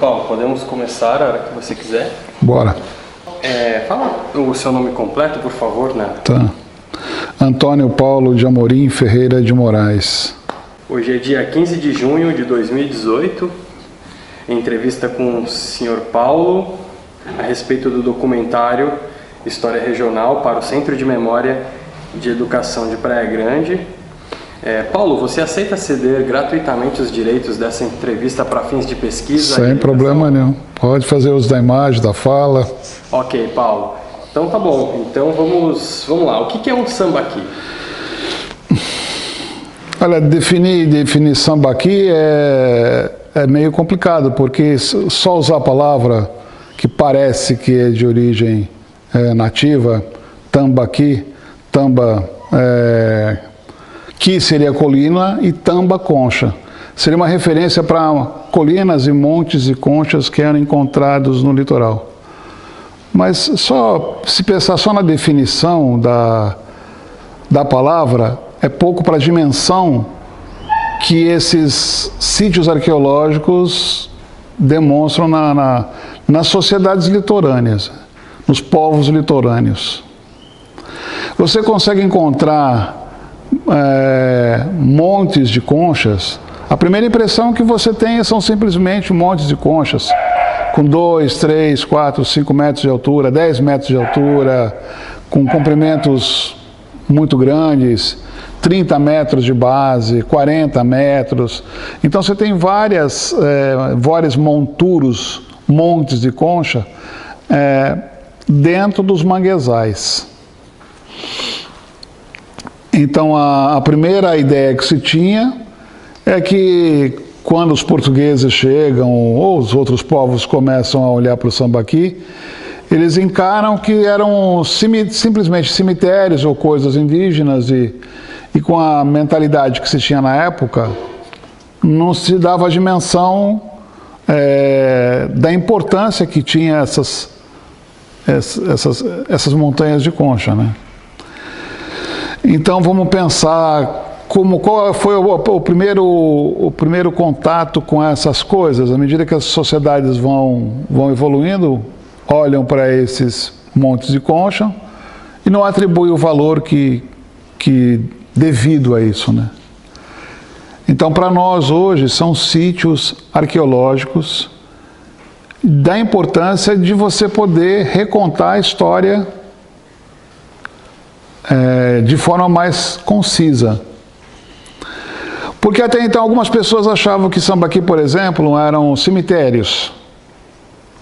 Paulo, podemos começar a hora que você quiser. Bora. Fala o seu nome completo, por favor, né? Tá. Antônio Paulo de Amorim Ferreira de Moraes. Hoje é dia 15 de junho de 2018. Entrevista com o Sr. Paulo a respeito do documentário História Regional para o Centro de Memória de Educação de Praia Grande. Paulo, você aceita ceder gratuitamente os direitos dessa entrevista para fins de pesquisa? Sem problema nenhum. Pode fazer uso da imagem, da fala. Ok, Paulo. Então tá bom. Então vamos lá. O que é um sambaqui? Olha, definir sambaqui é meio complicado, porque só usar a palavra que parece que é de origem nativa, tambaqui, tamba... que seria colina, e tamba, concha. Seria uma referência para colinas e montes e conchas que eram encontrados no litoral. Mas se pensar só na definição da palavra, é pouco para a dimensão que esses sítios arqueológicos demonstram nas sociedades litorâneas, nos povos litorâneos. Você consegue encontrar montes de conchas. A primeira impressão que você tem são simplesmente montes de conchas com 2, 3, 4, 5 metros de altura, 10 metros de altura, com comprimentos muito grandes, 30 metros de base, 40 metros. Então você tem vários montes de concha dentro dos manguezais. Então, a primeira ideia que se tinha é que quando os portugueses chegam, ou os outros povos começam a olhar para o sambaqui, eles encaram que eram simplesmente cemitérios ou coisas indígenas, e com a mentalidade que se tinha na época, não se dava a dimensão da importância que tinha essas montanhas de concha, né? Então vamos pensar qual foi o primeiro contato com essas coisas. À medida que as sociedades vão evoluindo, olham para esses montes de concha e não atribuem o valor que devido a isso, né? Então, para nós hoje são sítios arqueológicos da importância de você poder recontar a história de forma mais concisa. Porque até então algumas pessoas achavam que sambaqui, por exemplo, eram cemitérios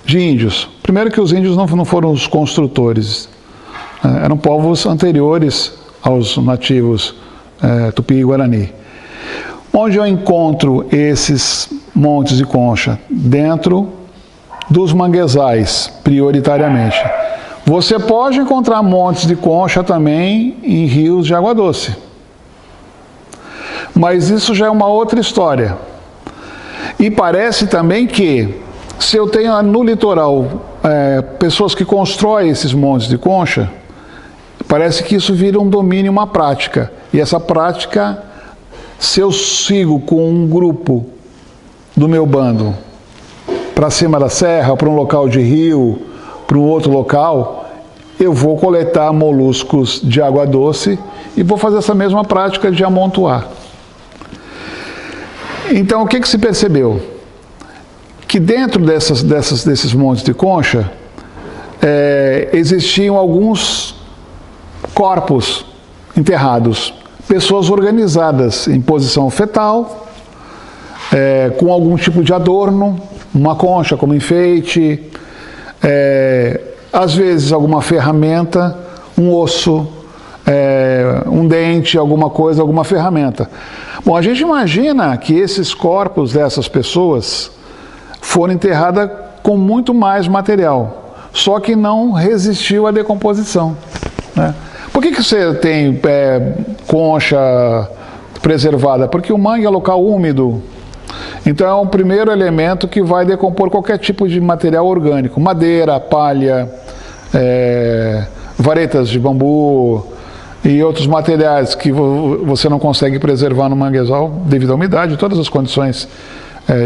de índios. Primeiro que os índios não foram os construtores, eram povos anteriores aos nativos Tupi e Guarani. Onde eu encontro esses montes de concha? Dentro dos manguezais, prioritariamente. Você pode encontrar montes de concha também em rios de água doce. Mas isso já é uma outra história. E parece também que, se eu tenho no litoral pessoas que constroem esses montes de concha, parece que isso vira um domínio, uma prática. E essa prática, se eu sigo com um grupo do meu bando para cima da serra, para um local de rio, para um outro local, eu vou coletar moluscos de água doce e vou fazer essa mesma prática de amontoar. Então, o que se percebeu? Que dentro desses montes de concha existiam alguns corpos enterrados, pessoas organizadas em posição fetal, com algum tipo de adorno, uma concha como enfeite, às vezes alguma ferramenta, um osso, um dente, alguma coisa, alguma ferramenta. Bom, a gente imagina que esses corpos dessas pessoas foram enterradas com muito mais material, só que não resistiu à decomposição, né? Por que você tem concha preservada? Porque o mangue é local úmido. Então é o primeiro elemento que vai decompor qualquer tipo de material orgânico. Madeira, palha, varetas de bambu e outros materiais que você não consegue preservar no manguezal devido à umidade, todas as condições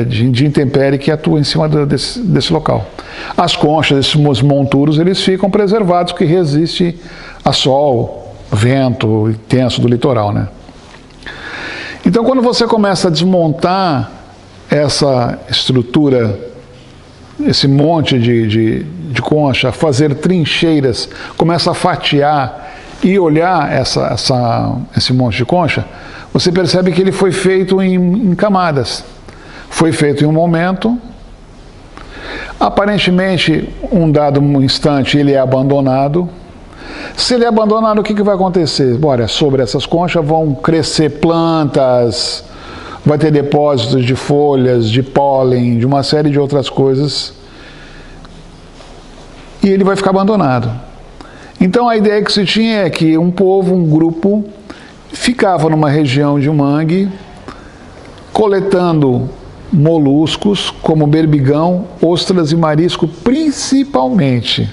de intempérie que atua em cima desse local. As conchas, esses monturos, eles ficam preservados, que resistem a sol, vento intenso do litoral, né? Então, quando você começa a desmontar essa estrutura, esse monte de concha, fazer trincheiras, começa a fatiar e olhar esse monte de concha, você percebe que ele foi feito em camadas. Foi feito em um momento, aparentemente, um dado instante, ele é abandonado. Se ele é abandonado, o que vai acontecer? Olha, sobre essas conchas vão crescer plantas, vai ter depósitos de folhas, de pólen, de uma série de outras coisas, e ele vai ficar abandonado. Então a ideia que se tinha é que um povo, um grupo, ficava numa região de mangue, coletando moluscos como berbigão, ostras e marisco principalmente.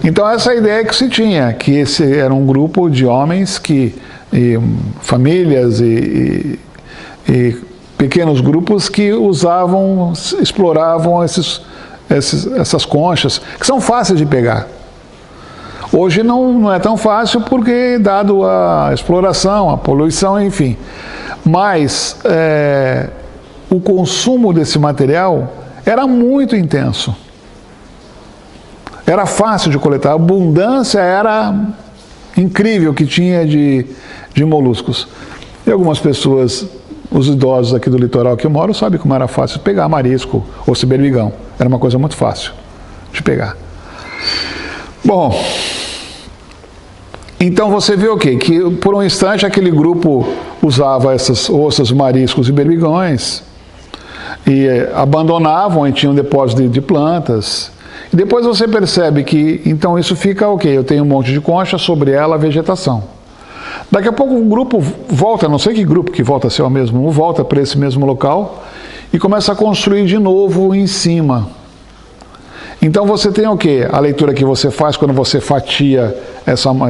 Então essa é a ideia que se tinha, que esse era um grupo de homens famílias e pequenos grupos que exploravam essas conchas, que são fáceis de pegar. Hoje não é tão fácil porque, dado a exploração, a poluição, enfim. Mas o consumo desse material era muito intenso. Era fácil de coletar, a abundância era incrível que tinha de moluscos. E algumas pessoas, os idosos aqui do litoral que eu moro, sabem como era fácil pegar marisco ou berbigão. Era uma coisa muito fácil de pegar. Bom, então você vê o quê? Que por um instante aquele grupo usava essas ostras, mariscos e berbigões e abandonavam e tinham depósito de plantas. E depois você percebe que, então isso fica ok, eu tenho um monte de concha, sobre ela a vegetação. Daqui a pouco um grupo volta, não sei que grupo que volta a ser o mesmo, volta para esse mesmo local e começa a construir de novo em cima. Então você tem o quê? A leitura que você faz quando você fatia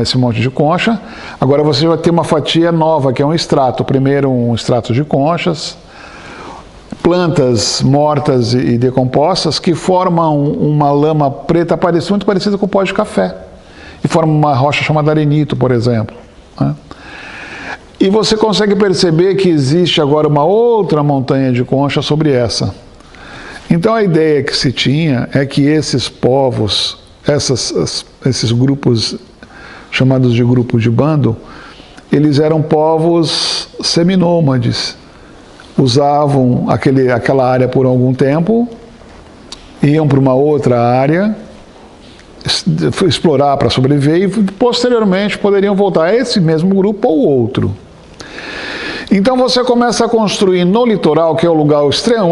esse monte de concha. Agora você vai ter uma fatia nova, que é um extrato. Primeiro um extrato de conchas, plantas mortas e decompostas que formam uma lama preta muito parecida com o pó de café. E formam uma rocha chamada arenito, por exemplo. Né? E você consegue perceber que existe agora uma outra montanha de concha sobre essa. Então a ideia que se tinha é que esses povos, esses grupos chamados de grupo de bando, eles eram povos seminômades. Usavam aquela área por algum tempo, iam para uma outra área, explorar para sobreviver e posteriormente poderiam voltar a esse mesmo grupo ou outro. Então você começa a construir no litoral, que é um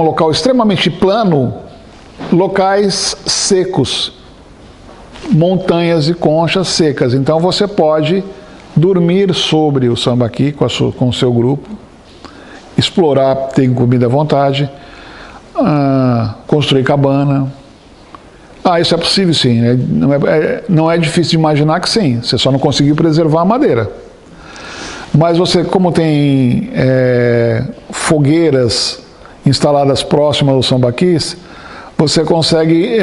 local extremamente plano, locais secos, montanhas e conchas secas. Então você pode dormir sobre o sambaqui com o seu grupo, explorar, ter comida à vontade, construir cabana. Isso é possível sim, né? Não é difícil de imaginar que sim, você só não conseguiu preservar a madeira. Mas você, como tem fogueiras instaladas próximas aos sambaquis, você consegue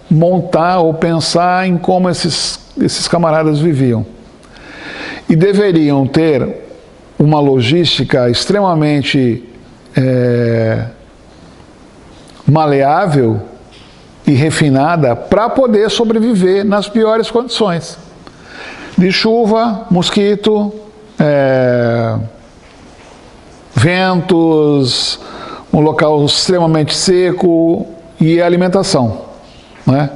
montar ou pensar em como esses camaradas viviam. E deveriam ter uma logística extremamente maleável e refinada para poder sobreviver nas piores condições. De chuva, mosquito, ventos, um local extremamente seco e alimentação, né?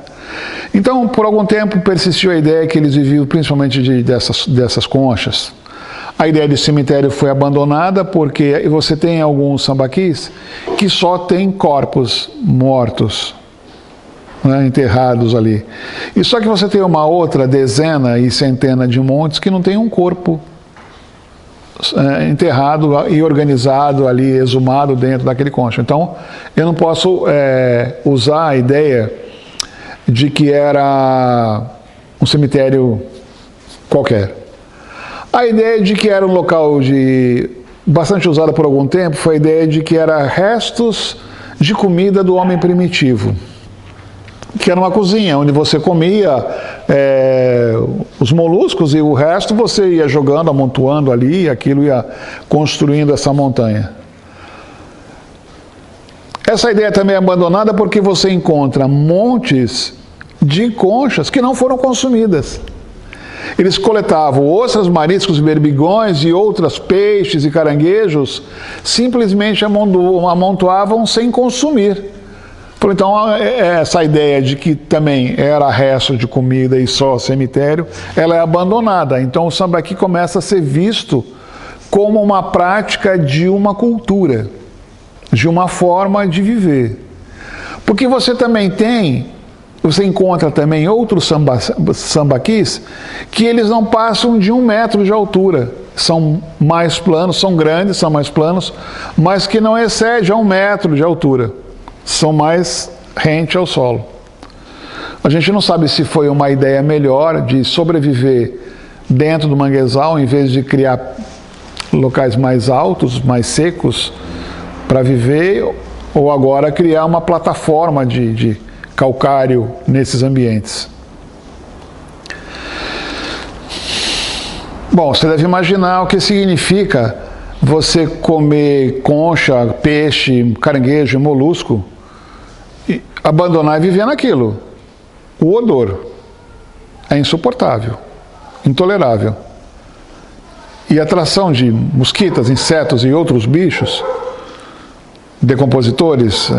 Então, por algum tempo persistiu a ideia que eles viviam principalmente dessas conchas. A ideia de cemitério foi abandonada porque você tem alguns sambaquis que só tem corpos mortos, né, enterrados ali. E só que você tem uma outra dezena e centena de montes que não tem um corpo enterrado e organizado ali, exumado dentro daquele concha. Então, eu não posso usar a ideia de que era um cemitério qualquer. A ideia de que era um local de bastante usada por algum tempo foi a ideia de que era restos de comida do homem primitivo, que era uma cozinha onde você comia os moluscos e o resto você ia jogando, amontoando ali, e aquilo ia construindo essa montanha. Essa ideia também é abandonada porque você encontra montes de conchas que não foram consumidas. Eles coletavam ostras, mariscos, berbigões e outros peixes e caranguejos, simplesmente amontoavam sem consumir. Então, essa ideia de que também era resto de comida e só cemitério, ela é abandonada. Então, o sambaqui começa a ser visto como uma prática de uma cultura, de uma forma de viver. Porque você encontra também outros sambaquis que eles não passam de 1 metro de altura. São mais planos, são grandes, são mais planos, mas que não excedem a 1 metro de altura. São mais rente ao solo. A gente não sabe se foi uma ideia melhor de sobreviver dentro do manguezal, em vez de criar locais mais altos, mais secos, para viver, ou agora criar uma plataforma de calcário nesses ambientes. Bom, você deve imaginar o que significa você comer concha, peixe, caranguejo e molusco, e abandonar e viver naquilo. O odor é insuportável, intolerável. E a atração de mosquitas, insetos e outros bichos, decompositores,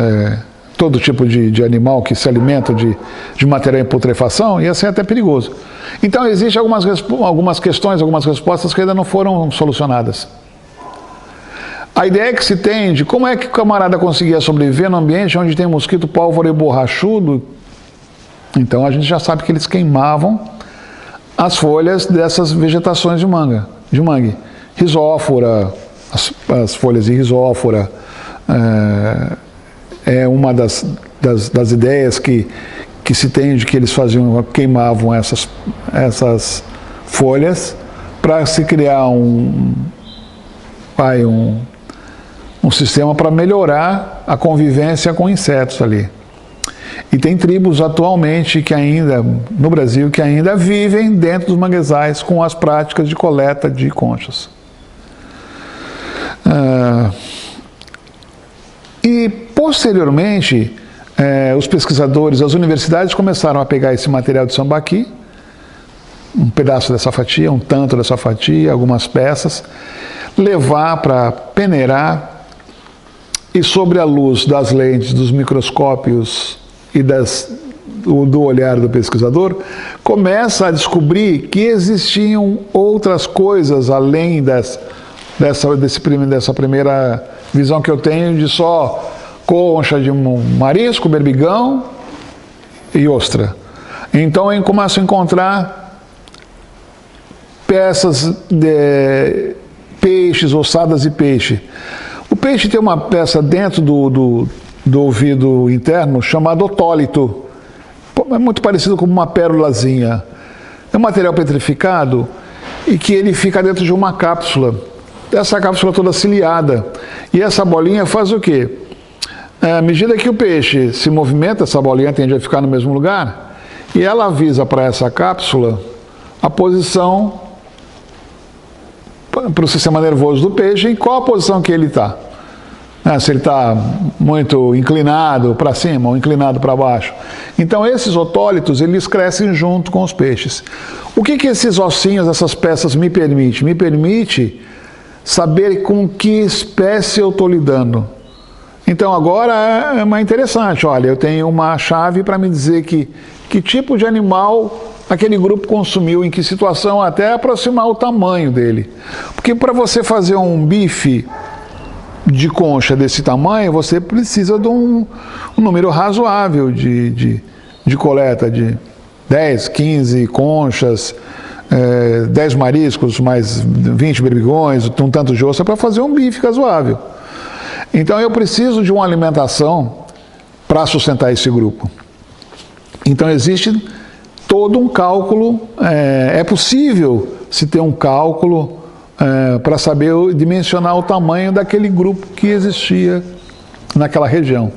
todo tipo de animal que se alimenta de material em putrefação, ia ser até perigoso. Então, existem algumas questões, algumas respostas que ainda não foram solucionadas. A ideia que se tem de como é que o camarada conseguia sobreviver num ambiente onde tem mosquito, pólvora e borrachudo, então a gente já sabe que eles queimavam as folhas dessas vegetações de mangue. Risófora, as folhas de risófora, é uma das ideias que se tem de que eles queimavam essas folhas para se criar um sistema para melhorar a convivência com insetos ali. E tem tribos atualmente no Brasil, que ainda vivem dentro dos manguezais com as práticas de coleta de conchas. E posteriormente, os pesquisadores, as universidades começaram a pegar esse material de sambaqui, um pedaço dessa fatia, um tanto dessa fatia, algumas peças, levar para peneirar e, sobre a luz das lentes, dos microscópios e do olhar do pesquisador, começa a descobrir que existiam outras coisas além dessa primeira visão que eu tenho de só concha de marisco, berbigão e ostra. Então eu começo a encontrar peças de peixes, ossadas de peixe. O peixe tem uma peça dentro do ouvido interno chamado otólito. É muito parecido com uma pérolazinha. É um material petrificado e que ele fica dentro de uma cápsula. Essa cápsula toda ciliada. E essa bolinha faz o quê? À medida que o peixe se movimenta, essa bolinha tende a ficar no mesmo lugar, e ela avisa para essa cápsula a posição para o sistema nervoso do peixe, em qual a posição que ele está. Se ele está muito inclinado para cima ou inclinado para baixo. Então esses otólitos, eles crescem junto com os peixes. O que esses ossinhos, essas peças me permitem? Me permite saber com que espécie eu estou lidando. Então agora é mais interessante, olha, eu tenho uma chave para me dizer que tipo de animal aquele grupo consumiu, em que situação, até aproximar o tamanho dele. Porque para você fazer um bife de concha desse tamanho, você precisa de um número razoável de coleta, de 10, 15 conchas, 10 mariscos, mais 20 berbigões, um tanto de ostra, para fazer um bife razoável. Então eu preciso de uma alimentação para sustentar esse grupo. Então existe todo um cálculo, é possível se ter um cálculo para saber dimensionar o tamanho daquele grupo que existia naquela região.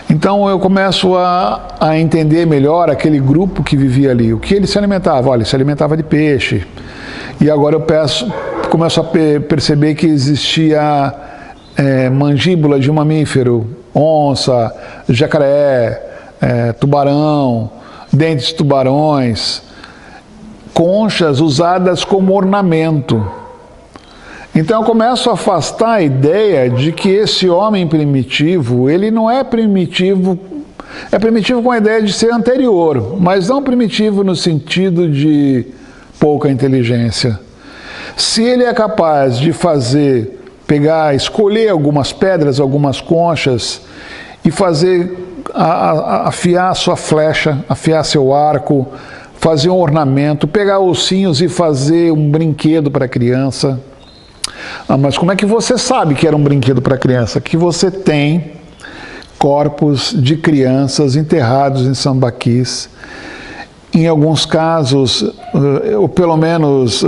Então eu começo a entender melhor aquele grupo que vivia ali, o que ele se alimentava. Olha, ele se alimentava de peixe. E agora eu começo a perceber que existia mandíbula de mamífero, onça, jacaré, tubarão, dentes de tubarões, conchas usadas como ornamento. Então eu começo a afastar a ideia de que esse homem primitivo, ele não é primitivo, é primitivo com a ideia de ser anterior, mas não primitivo no sentido de pouca inteligência. Se ele é capaz de escolher algumas pedras, algumas conchas e afiar sua flecha, afiar seu arco, fazer um ornamento, pegar ossinhos e fazer um brinquedo para a criança. Mas como é que você sabe que era um brinquedo para criança? Que você tem corpos de crianças enterrados em sambaquis. Em alguns casos, ou pelo menos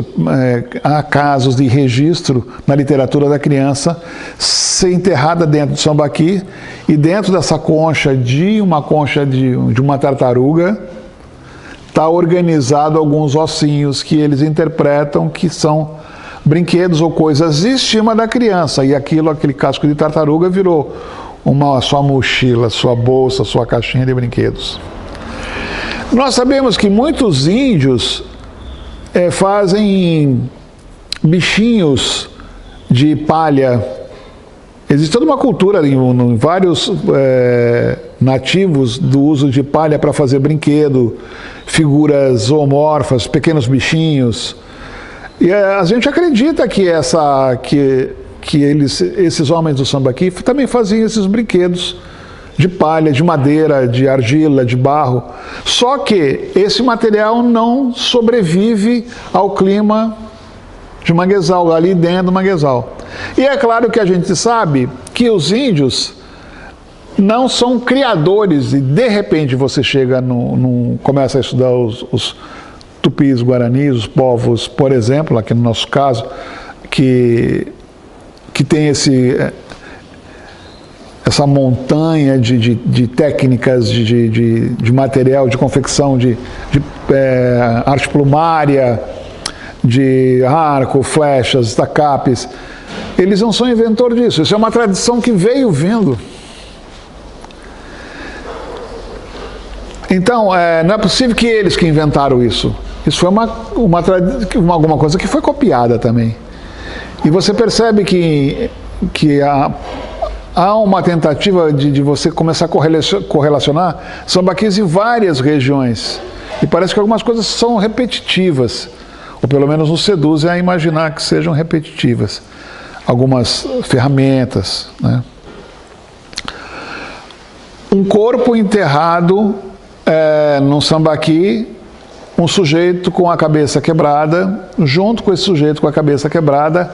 há casos de registro na literatura da criança ser enterrada dentro do sambaqui, e dentro dessa concha de uma tartaruga está organizado alguns ossinhos que eles interpretam que são brinquedos ou coisas de estima da criança, e aquele casco de tartaruga virou sua mochila, sua bolsa, sua caixinha de brinquedos. Nós sabemos que muitos índios fazem bichinhos de palha. Existe toda uma cultura em vários nativos do uso de palha para fazer brinquedo, figuras zoomorfas, pequenos bichinhos. E a gente acredita que esses homens do sambaqui também faziam esses brinquedos de palha, de madeira, de argila, de barro. Só que esse material não sobrevive ao clima de manguezal, ali dentro do manguezal. E é claro que a gente sabe que os índios não são criadores, e de repente você chega começa a estudar os tupis, guaranis, os povos, por exemplo, aqui no nosso caso, que tem essa montanha de técnicas de material, de confecção, de arte plumária, de arco, flechas, estacapes. Eles não são inventores disso, isso é uma tradição que veio vindo. Então, não é possível que eles que inventaram isso. Isso foi alguma coisa que foi copiada também. E você percebe que há uma tentativa de você começar a correlacionar sambaquis em várias regiões. E parece que algumas coisas são repetitivas, ou pelo menos nos seduzem a imaginar que sejam repetitivas. Algumas ferramentas, né? Um corpo enterrado num sambaqui, um sujeito com a cabeça quebrada, junto com esse sujeito com a cabeça quebrada,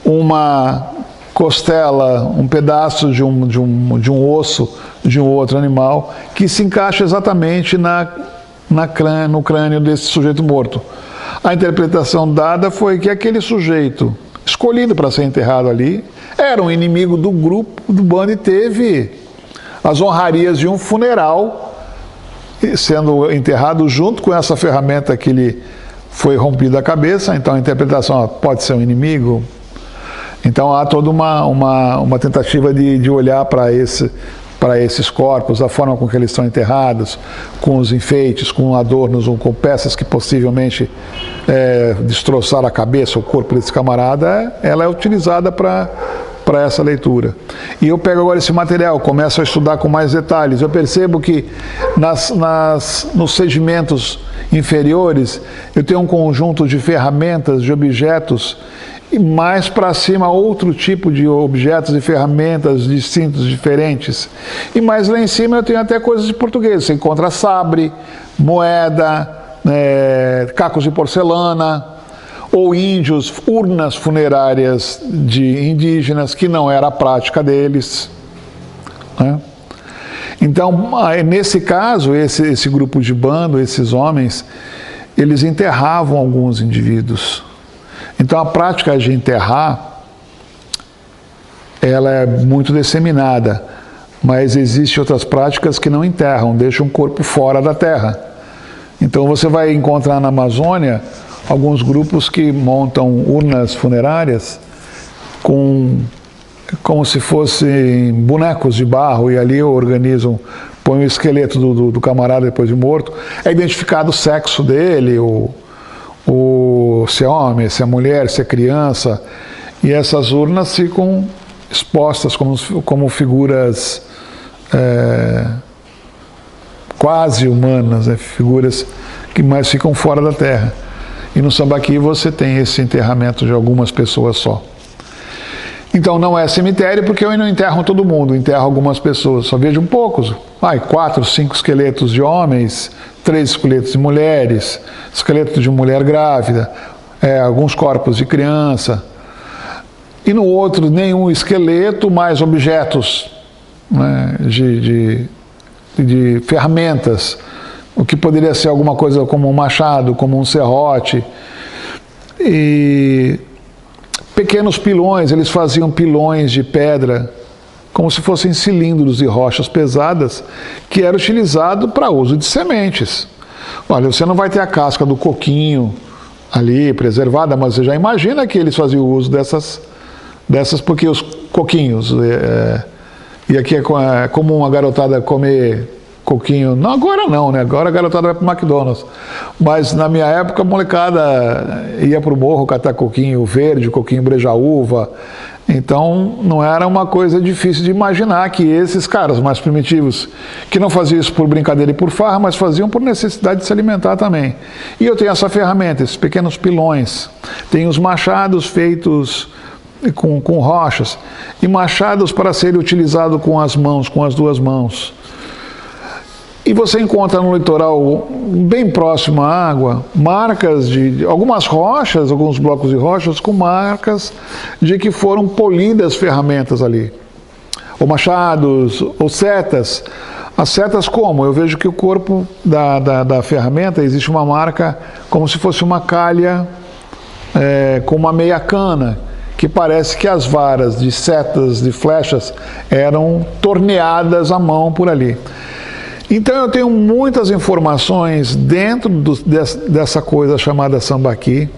uma costela, um pedaço de um osso de um outro animal, que se encaixa exatamente no crânio desse sujeito morto. A interpretação dada foi que aquele sujeito, escolhido para ser enterrado ali, era um inimigo do grupo, do bando, e teve as honrarias de um funeral, sendo enterrado junto com essa ferramenta que lhe foi rompida a cabeça. Então a interpretação pode ser um inimigo. Então há toda uma tentativa de olhar para esses corpos, a forma com que eles estão enterrados, com os enfeites, com adornos, com peças que possivelmente destroçaram a cabeça, o corpo desse camarada. Ela é utilizada para essa leitura. E eu pego agora esse material, começo a estudar com mais detalhes. Eu percebo que nos sedimentos inferiores eu tenho um conjunto de ferramentas, de objetos, e mais para cima outro tipo de objetos e ferramentas distintos, diferentes. E mais lá em cima eu tenho até coisas de português. Você encontra sabre, moeda, cacos de porcelana, ou índios, urnas funerárias de indígenas, que não era a prática deles, né? Então, nesse caso, esse grupo de bando, esses homens, eles enterravam alguns indivíduos. Então a prática de enterrar, ela é muito disseminada, mas existem outras práticas que não enterram, deixam o corpo fora da terra. Então você vai encontrar na Amazônia alguns grupos que montam urnas funerárias como se fossem bonecos de barro, e ali organizam, põem o esqueleto do camarada depois de morto, é identificado o sexo dele, se é homem, se é mulher, se é criança, e essas urnas ficam expostas como figuras quase humanas, figuras que mais ficam fora da terra. E no Sambaqui você tem esse enterramento de algumas pessoas só. Então não é cemitério, porque eu não enterro todo mundo, enterro algumas pessoas, só vejo poucos. 4, 5 esqueletos de homens, 3 esqueletos de mulheres, esqueleto de mulher grávida, alguns corpos de criança. E no outro, nenhum esqueleto, mais objetos, né, de ferramentas, o que poderia ser alguma coisa como um machado, como um serrote. E pequenos pilões, eles faziam pilões de pedra, como se fossem cilindros de rochas pesadas, que era utilizado para uso de sementes. Olha, você não vai ter a casca do coquinho ali preservada, mas você já imagina que eles faziam uso dessas porque os coquinhos, e aqui é comum a garotada comer coquinho, não, agora não, né? Agora a garotada vai para o McDonald's, mas na minha época a molecada ia para o morro catar coquinho verde, coquinho brejaúva, então não era uma coisa difícil de imaginar que esses caras mais primitivos, que não faziam isso por brincadeira e por farra, mas faziam por necessidade de se alimentar também. E eu tenho essa ferramenta, esses pequenos pilões, tem os machados feitos com rochas, e machados para serem utilizados com as mãos, com as duas mãos. E você encontra no litoral, bem próximo à água, marcas de algumas rochas, alguns blocos de rochas com marcas de que foram polidas ferramentas ali. Ou machados, ou setas. As setas como? Eu vejo que o corpo da ferramenta existe uma marca como se fosse uma calha com uma meia cana, que parece que as varas de setas, de flechas, eram torneadas à mão por ali. Então eu tenho muitas informações dentro dessa coisa chamada Sambaqui,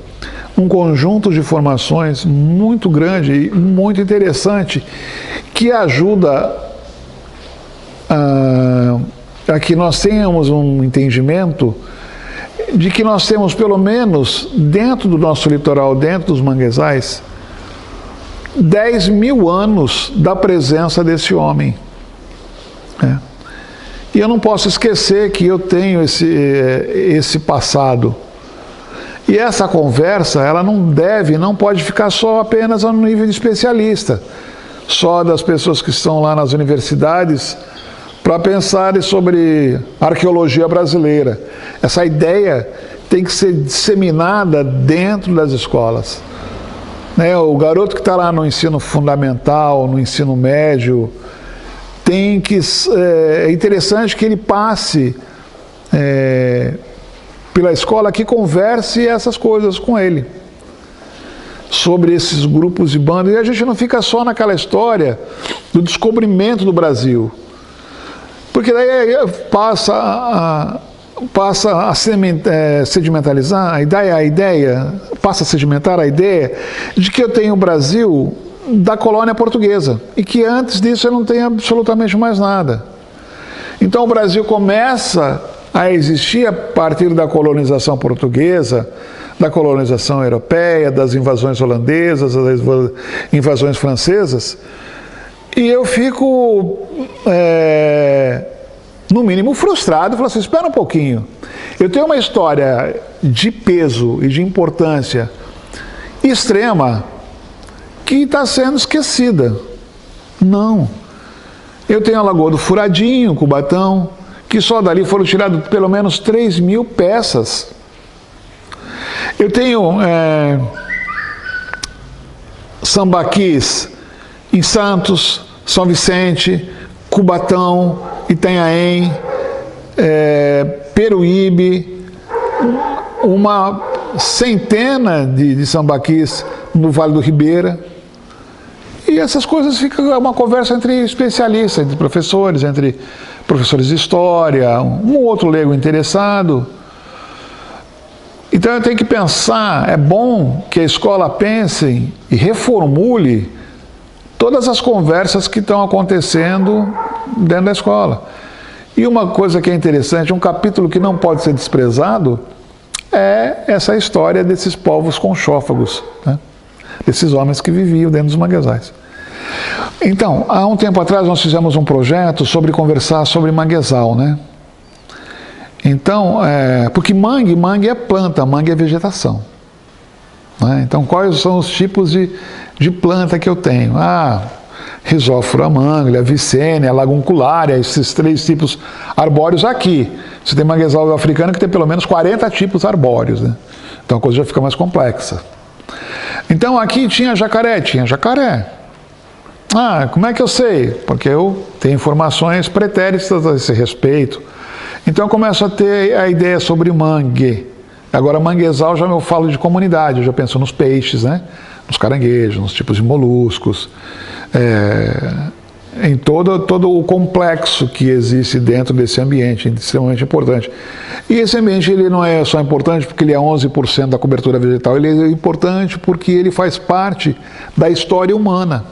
um conjunto de informações muito grande e muito interessante, que ajuda a que nós tenhamos um entendimento de que nós temos, pelo menos dentro do nosso litoral, dentro dos manguezais, 10.000 anos da presença desse homem. E eu não posso esquecer que eu tenho esse passado. E essa conversa, ela não pode ficar só apenas no nível de especialista, só das pessoas que estão lá nas universidades, para pensarem sobre arqueologia brasileira. Essa ideia tem que ser disseminada dentro das escolas. O garoto que está lá no ensino fundamental, no ensino médio, é interessante que ele passe pela escola, que converse essas coisas com ele, sobre esses grupos de banda. E a gente não fica só naquela história do descobrimento do Brasil, porque daí passa a sedimentalizar a ideia, passa a sedimentar a ideia de que eu tenho o Brasil da colônia portuguesa, e que antes disso eu não tenho absolutamente mais nada. Então o Brasil começa a existir a partir da colonização portuguesa, da colonização europeia, das invasões holandesas, das invasões francesas, e eu fico, no mínimo, frustrado, falo assim, espera um pouquinho, eu tenho uma história de peso e de importância extrema, que está sendo esquecida. Não. Eu tenho a Lagoa do Furadinho, Cubatão, que só dali foram tiradas pelo menos 3.000 peças. Eu tenho sambaquis em Santos, São Vicente, Cubatão, Itanhaém, Peruíbe, centena de sambaquis no Vale do Ribeira. E essas coisas ficam uma conversa entre especialistas, entre professores de história, um outro leigo interessado. Então eu tenho que pensar, é bom que a escola pense e reformule todas as conversas que estão acontecendo dentro da escola. E uma coisa que é interessante, um capítulo que não pode ser desprezado, é essa história desses povos conchófagos, né? Desses homens que viviam dentro dos manguezais. Então, há um tempo atrás nós fizemos um projeto sobre conversar sobre manguezal, né? Então, porque mangue é planta, mangue é vegetação, né? Então, quais são os tipos de planta que eu tenho? Rhizófora manglia, vicênia, laguncularia, esses 3 tipos arbóreos aqui. Você tem manguezal africano que tem pelo menos 40 tipos arbóreos, né? Então a coisa já fica mais complexa. Então aqui tinha jacaré. Como é que eu sei? Porque eu tenho informações pretéritas a esse respeito. Então eu começo a ter a ideia sobre mangue. Agora manguezal já eu falo de comunidade, eu já penso nos peixes, né? Nos caranguejos, nos tipos de moluscos, em todo o complexo que existe dentro desse ambiente, extremamente importante. E esse ambiente ele não é só importante porque ele é 11% da cobertura vegetal, ele é importante porque ele faz parte da história humana.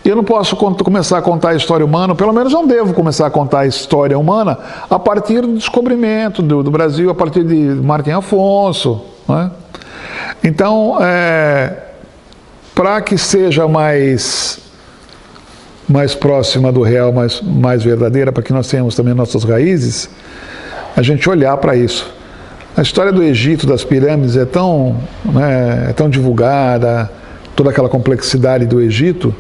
E eu não posso começar a contar a história humana, pelo menos não devo começar a contar a história humana a partir do descobrimento do Brasil, a partir de Martim Afonso, né? Então, para que seja mais próxima do real, mais verdadeira, para que nós tenhamos também nossas raízes, a gente olhar para isso. A história do Egito, das pirâmides, é tão divulgada, toda aquela complexidade do Egito,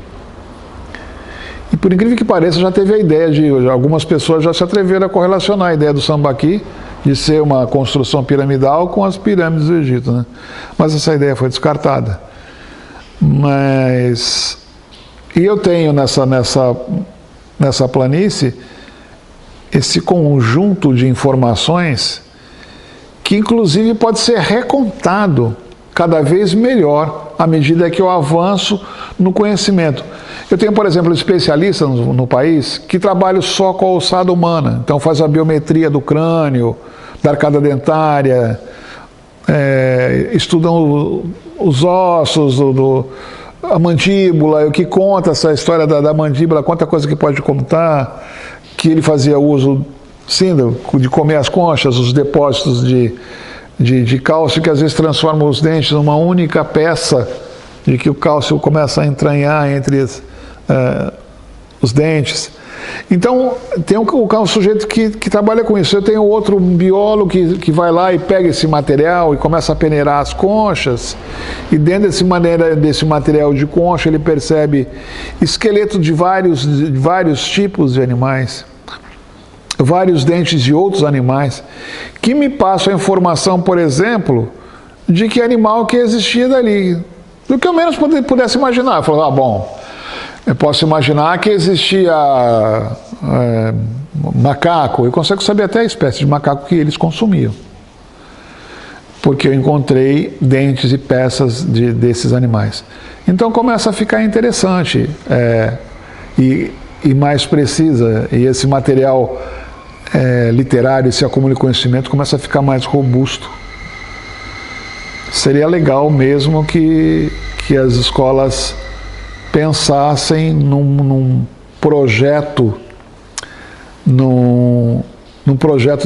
e por incrível que pareça, já teve a ideia algumas pessoas já se atreveram a correlacionar a ideia do sambaqui, de ser uma construção piramidal com as pirâmides do Egito, né? Mas essa ideia foi descartada. E eu tenho nessa planície esse conjunto de informações que inclusive pode ser recontado cada vez melhor à medida que eu avanço no conhecimento. Eu tenho, por exemplo, especialistas no país que trabalham só com a ossada humana, então faz a biometria do crânio, da arcada dentária, estudam os ossos, a mandíbula, o que conta essa história da mandíbula, quanta coisa que pode contar, que ele fazia uso, sim, de comer as conchas, os depósitos de cálcio que às vezes transformam os dentes numa única peça, de que o cálcio começa a entranhar entre os dentes. Então, tem um sujeito que trabalha com isso. Eu tenho outro biólogo que vai lá e pega esse material e começa a peneirar as conchas, e dentro desse material de concha ele percebe esqueleto de vários tipos de animais, vários dentes de outros animais, que me passam a informação, por exemplo, de que animal que existia dali, do que eu menos pudesse imaginar. Eu falo, bom, eu posso imaginar que existia macaco, eu consigo saber até a espécie de macaco que eles consumiam, porque eu encontrei dentes e peças desses animais. Então começa a ficar interessante e mais precisa, e esse material literário, esse acúmulo de conhecimento começa a ficar mais robusto. Seria legal mesmo que as escolas pensassem num projeto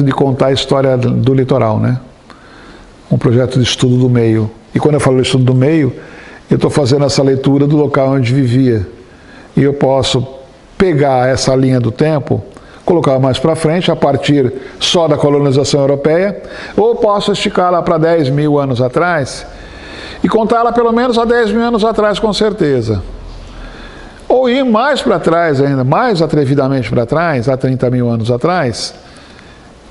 de contar a história do litoral, né? Um projeto de estudo do meio. E quando eu falo de estudo do meio, eu estou fazendo essa leitura do local onde vivia. E eu posso pegar essa linha do tempo, colocar mais para frente, a partir só da colonização europeia, ou posso esticar lá para 10 mil anos atrás e contar ela pelo menos há 10 mil anos atrás, com certeza. Ou ir mais para trás ainda, mais atrevidamente para trás, há 30 mil anos atrás,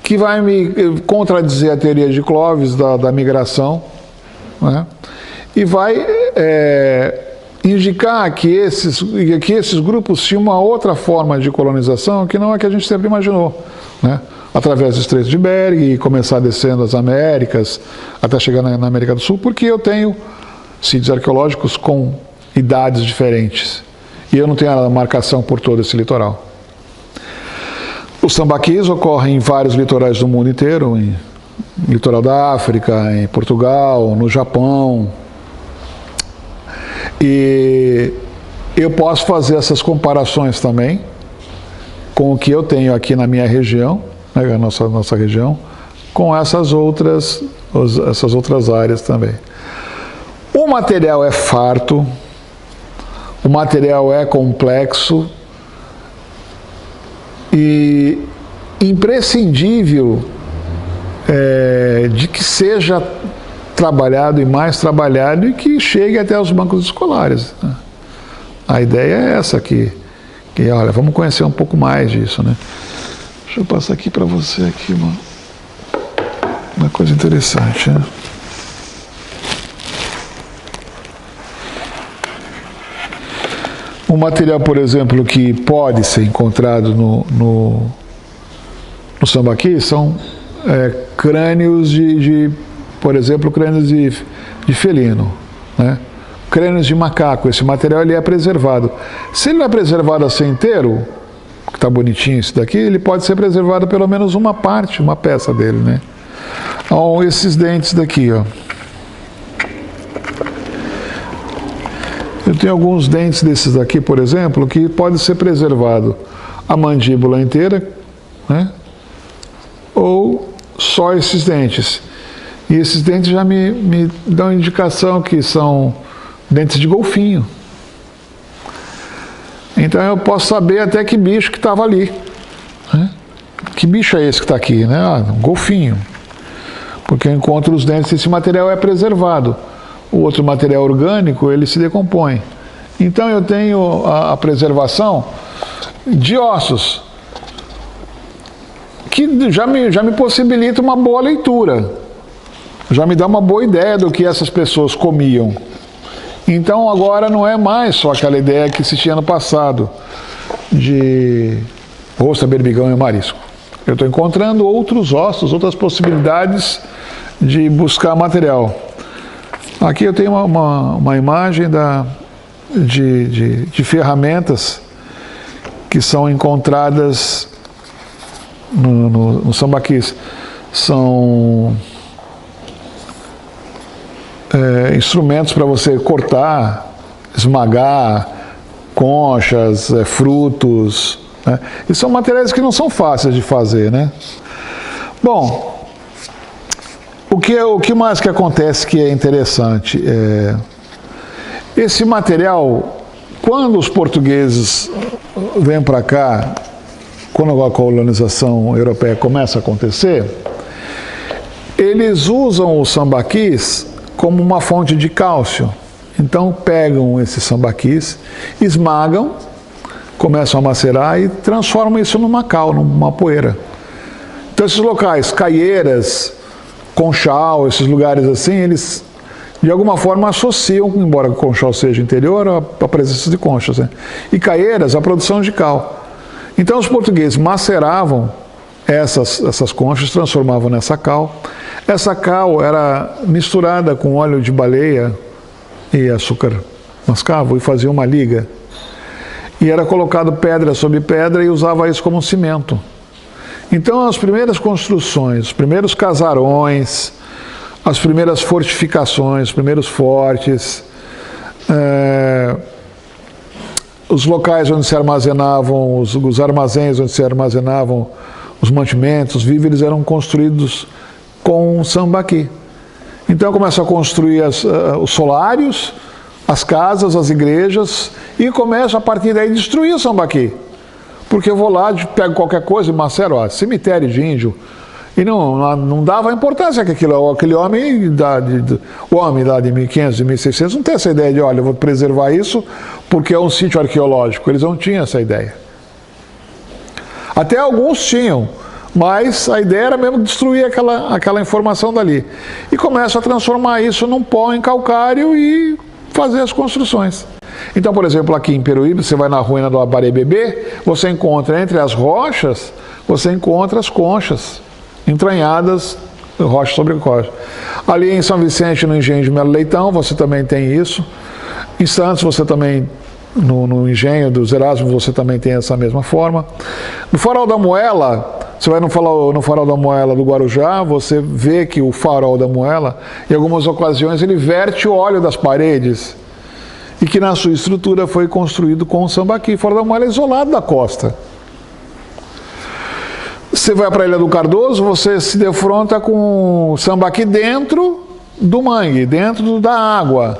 que vai me contradizer a teoria de Clovis da migração, né? E vai indicar que esses grupos tinham uma outra forma de colonização que não é que a gente sempre imaginou, né? através do Estreito de Bering e começar descendo as Américas até chegar na América do Sul, porque eu tenho sítios arqueológicos com idades diferentes e eu não tenho a marcação por todo esse litoral. Os sambaquis ocorrem em vários litorais do mundo inteiro, no litoral da África, em Portugal, no Japão. E eu posso fazer essas comparações também com o que eu tenho aqui na minha região, né, a nossa região, com essas outras áreas também. O material é farto, o material é complexo e imprescindível de que seja trabalhado e mais trabalhado e que chegue até os bancos escolares. Né? A ideia é essa aqui, que olha, vamos conhecer um pouco mais disso, né? Deixa eu passar aqui para você aqui uma coisa interessante, né? Um material, por exemplo, que pode ser encontrado no sambaqui são crânios por exemplo, crânios de felino, né? Crânios de macaco. Esse material ele é preservado. Se ele não é preservado assim inteiro, que está bonitinho isso daqui, ele pode ser preservado pelo menos uma parte, uma peça dele, né? Então, esses dentes daqui, ó. Eu tenho alguns dentes desses daqui, por exemplo, que pode ser preservado a mandíbula inteira, né? Ou só esses dentes. E esses dentes já me dão indicação que são dentes de golfinho. Então eu posso saber até que bicho que estava ali. Né? Que bicho é esse que está aqui? Né? Um golfinho. Porque eu encontro os dentes, esse material é preservado. O outro material orgânico, ele se decompõe. Então eu tenho a preservação de ossos, que já me possibilita uma boa leitura. Já me dá uma boa ideia do que essas pessoas comiam. Então agora não é mais só aquela ideia que se tinha no passado, de ostra, berbigão e marisco. Eu estou encontrando outros ossos, outras possibilidades de buscar material. Aqui eu tenho uma imagem de ferramentas que são encontradas no sambaquis. São instrumentos para você cortar, esmagar conchas, frutos, né? E são materiais que não são fáceis de fazer, né? Bom, o que mais que acontece que é interessante? Esse material, quando os portugueses vêm para cá, quando a colonização europeia começa a acontecer, eles usam os sambaquis como uma fonte de cálcio. Então pegam esses sambaquis, esmagam, começam a macerar e transformam isso numa cal, numa poeira. Então esses locais, Caieiras, Conchal, esses lugares assim, eles de alguma forma associam, embora o Conchal seja interior, a presença de conchas, né? E Caieiras, a produção de cal. Então os portugueses maceravam essas conchas, transformavam nessa cal. Essa cal era misturada com óleo de baleia e açúcar mascavo e fazia uma liga. E era colocado pedra sobre pedra e usava isso como cimento. Então as primeiras construções, os primeiros casarões, as primeiras fortificações, os primeiros fortes, os locais onde se armazenavam, os armazéns onde se armazenavam os mantimentos, os víveres eram construídos com sambaqui. Então começa a construir os solários, as casas, as igrejas, e começa a partir daí destruir o sambaqui. Porque eu vou lá, pego qualquer coisa e macero, cemitério de índio, e não dava importância que aquele homem, o homem lá de 1500 e 1600, não tem essa ideia de, olha, eu vou preservar isso porque é um sítio arqueológico. Eles não tinham essa ideia. Até alguns tinham, mas a ideia era mesmo destruir aquela informação dali. E começa a transformar isso num pó em calcário e fazer as construções. Então, por exemplo, aqui em Peruíbe, você vai na ruína do Abarebebê, você encontra entre as rochas, você encontra as conchas entranhadas, rocha sobre rocha. Ali em São Vicente, no Engenho de Melo Leitão, você também tem isso. Em Santos, você também, no Engenho dos Erasmos, você também tem essa mesma forma. No Farol da Moela, você vai no Farol da Moela do Guarujá, você vê que o Farol da Moela, em algumas ocasiões, ele verte o óleo das paredes e que na sua estrutura foi construído com o sambaqui. O Farol da Moela é isolado da costa. Você vai para a Ilha do Cardoso, você se defronta com o sambaqui dentro do mangue, dentro da água.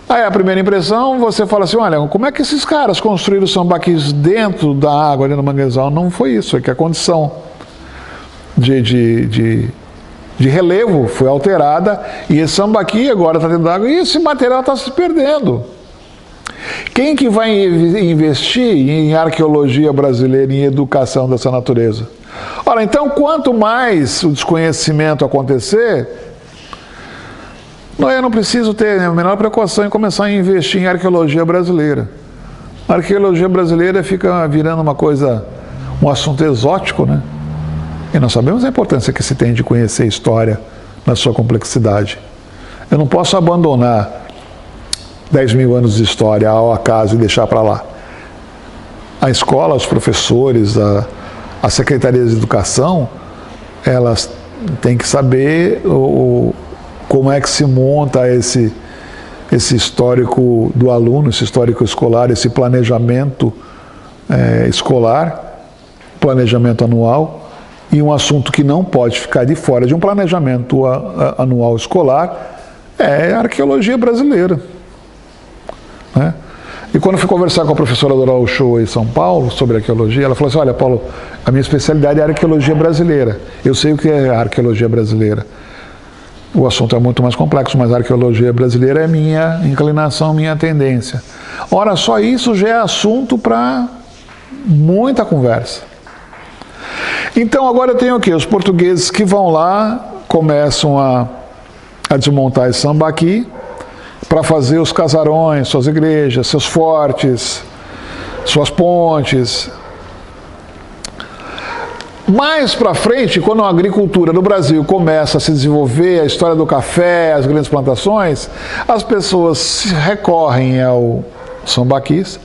Aí a primeira impressão, você fala assim, olha, como é que esses caras construíram sambaquis dentro da água, dentro do manguezal? Não foi isso, é que a condição de relevo foi alterada e esse sambaqui agora está dentro da água e esse material está se perdendo. Quem que vai investir em arqueologia brasileira, em educação dessa natureza? Ora, então, quanto mais o desconhecimento acontecer, eu não preciso ter a menor precaução em começar a investir em arqueologia brasileira. A arqueologia brasileira fica virando uma coisa, um assunto exótico, né? E nós sabemos a importância que se tem de conhecer a história na sua complexidade. Eu não posso abandonar 10 mil anos de história ao acaso e deixar para lá. A escola, os professores, a Secretaria de Educação, elas têm que saber como é que se monta esse histórico do aluno, esse histórico escolar, esse planejamento escolar, planejamento anual, e um assunto que não pode ficar de fora de um planejamento anual escolar é a arqueologia brasileira. Né? E quando eu fui conversar com a professora Doral Uchoa em São Paulo sobre arqueologia, ela falou assim, olha, Paulo, a minha especialidade é a arqueologia brasileira. Eu sei o que é a arqueologia brasileira. O assunto é muito mais complexo, mas a arqueologia brasileira é minha inclinação, minha tendência. Ora, só isso já é assunto para muita conversa. Então, agora eu tenho o quê? Os portugueses que vão lá, começam a desmontar esse sambaqui, para fazer os casarões, suas igrejas, seus fortes, suas pontes. Mais para frente, quando a agricultura no Brasil começa a se desenvolver, a história do café, as grandes plantações, as pessoas recorrem ao sambaquis,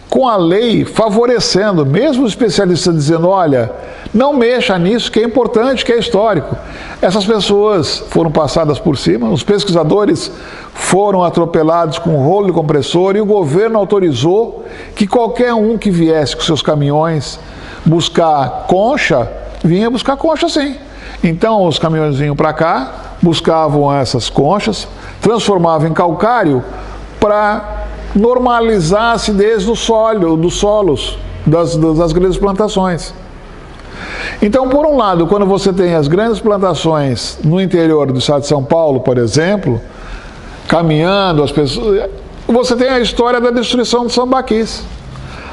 com a lei favorecendo, mesmo os especialistas dizendo, olha, não mexa nisso, que é importante, que é histórico. Essas pessoas foram passadas por cima, os pesquisadores foram atropelados com um rolo de compressor e o governo autorizou que qualquer um que viesse com seus caminhões buscar concha, vinha buscar concha sim. Então os caminhões vinham para cá, buscavam essas conchas, transformavam em calcário para normalizar a acidez dos solos das grandes plantações. Então, por um lado, quando você tem as grandes plantações no interior do estado de São Paulo, por exemplo, caminhando as pessoas, você tem a história da destruição dos sambaquis.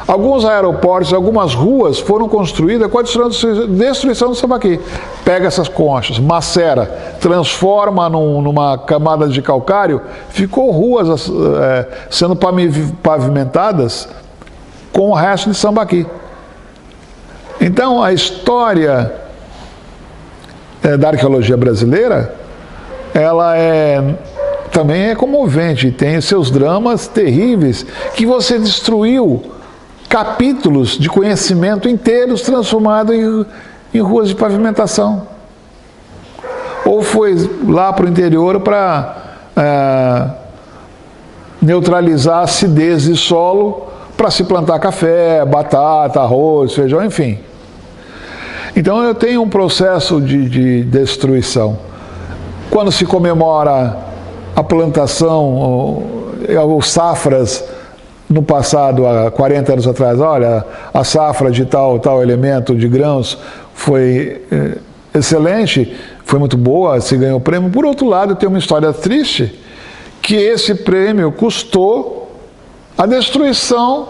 Alguns aeroportos, algumas ruas foram construídas com a destruição do sambaqui. Pega essas conchas, macera, transforma numa camada de calcário, ficou ruas sendo pavimentadas com o resto de sambaqui. Então, a história da arqueologia brasileira, ela também é comovente, tem seus dramas terríveis, que você destruiu capítulos de conhecimento inteiros transformados em ruas de pavimentação. Ou foi lá para o interior para neutralizar a acidez de solo para se plantar café, batata, arroz, feijão, enfim. Então eu tenho um processo de destruição. Quando se comemora a plantação, os safras, no passado, há 40 anos atrás, olha, a safra de tal elemento de grãos foi excelente, foi muito boa, se ganhou o prêmio. Por outro lado, tem uma história triste, que esse prêmio custou a destruição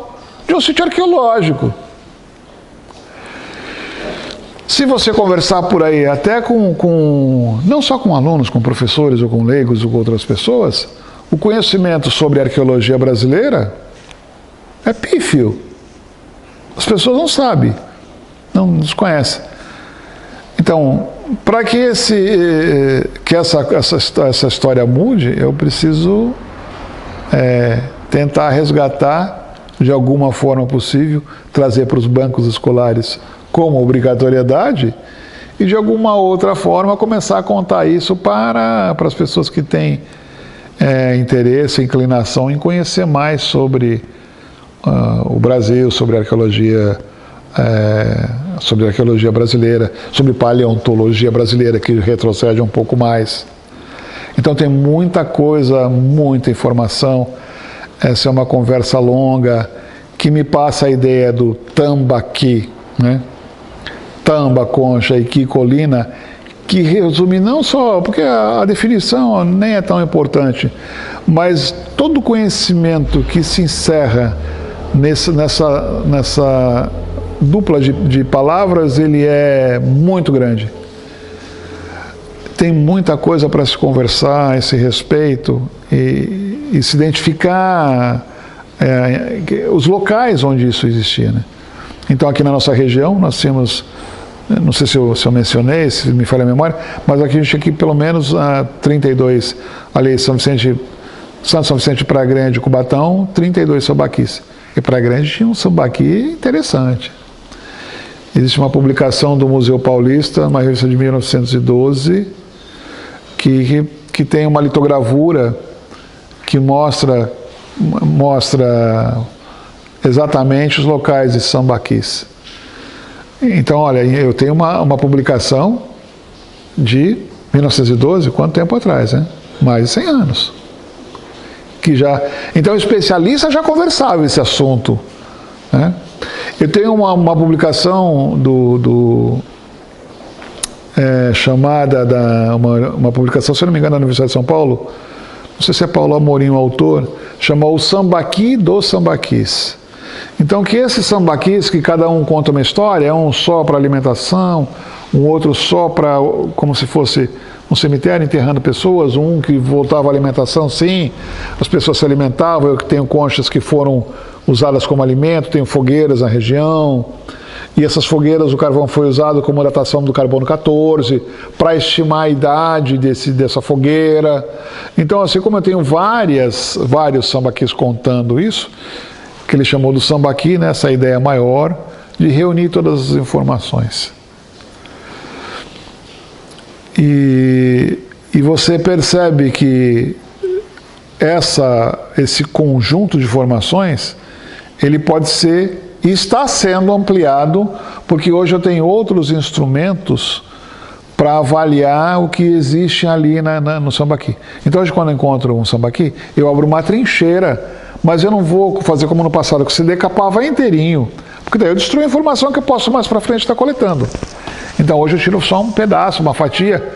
de um sítio arqueológico. Se você conversar por aí, até não só com alunos, com professores ou com leigos ou com outras pessoas, o conhecimento sobre a arqueologia brasileira é pífio. As pessoas não sabem, não desconhecem. Então, para que essa história mude, eu preciso tentar resgatar, de alguma forma possível, trazer para os bancos escolares como obrigatoriedade e, de alguma outra forma, começar a contar isso para as pessoas que têm interesse, inclinação em conhecer mais sobre o Brasil, sobre a arqueologia brasileira, sobre paleontologia brasileira, que retrocede um pouco mais. Então tem muita coisa, muita informação. Essa é uma conversa longa que me passa a ideia do tambaqui, né? Tamba, concha e qui, colina, que resume não só, porque a definição nem é tão importante, mas todo conhecimento que se encerra nessa dupla de palavras, ele é muito grande. Tem muita coisa para se conversar a esse respeito e se identificar os locais onde isso existia, né? Então, aqui na nossa região, nós tínhamos, não sei se eu mencionei, se me falha a memória, mas aqui a gente tinha pelo menos 32, ali São Vicente de Praia Grande, Cubatão, 32 sambaquis. E Praia Grande tinha um sambaqui interessante. Existe uma publicação do Museu Paulista, uma revista de 1912, que tem uma litogravura que mostra exatamente os locais de sambaquis. Então, olha, eu tenho uma publicação de 1912, quanto tempo atrás, né? Mais de 100 anos. Então, o especialista já conversava esse assunto, né? Eu tenho uma publicação chamada, uma publicação, se eu não me engano, da Universidade de São Paulo, não sei se é Paulo Amorim o autor, chamou O Sambaqui dos Sambaquis. Então, que esses sambaquis, que cada um conta uma história, um só para alimentação, um outro só para, como se fosse um cemitério enterrando pessoas, um que voltava à alimentação, sim, as pessoas se alimentavam. Eu tenho conchas que foram usadas como alimento, tenho fogueiras na região, e essas fogueiras, o carvão foi usado como datação do carbono 14, para estimar a idade dessa fogueira. Então, assim como eu tenho vários sambaquis contando isso, que ele chamou do sambaqui, né, essa ideia maior de reunir todas as informações. E você percebe que esse conjunto de informações, ele pode ser e está sendo ampliado, porque hoje eu tenho outros instrumentos para avaliar o que existe ali no sambaqui. Então, hoje, quando eu encontro um sambaqui, eu abro uma trincheira, mas eu não vou fazer como no passado, que se decapava inteirinho, porque daí eu destruo a informação que eu posso mais para frente estar coletando. Então, hoje eu tiro só um pedaço, uma fatia,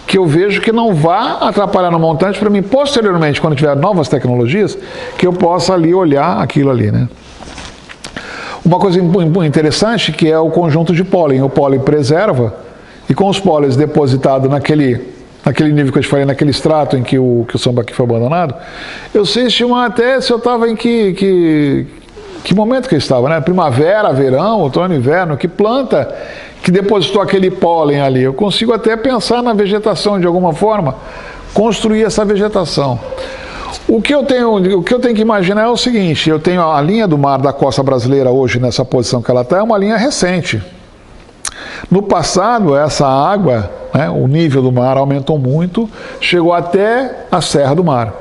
que eu vejo que não vá atrapalhar no montante para mim, posteriormente, quando tiver novas tecnologias, que eu possa ali olhar aquilo ali, né? Uma coisa interessante que é o conjunto de pólen. O pólen preserva, e com os pólenes depositados naquele nível que eu te falei, naquele extrato em que o sambaqui foi abandonado, eu sei estimar até se eu estava em que momento que eu estava, né? Primavera, verão, outono, inverno, que planta que depositou aquele pólen ali. Eu consigo até pensar na vegetação de alguma forma, construir essa vegetação. O que eu tenho que imaginar é o seguinte: eu tenho a linha do mar da costa brasileira hoje nessa posição que ela está, é uma linha recente. No passado, essa água, né, o nível do mar aumentou muito, chegou até a Serra do Mar.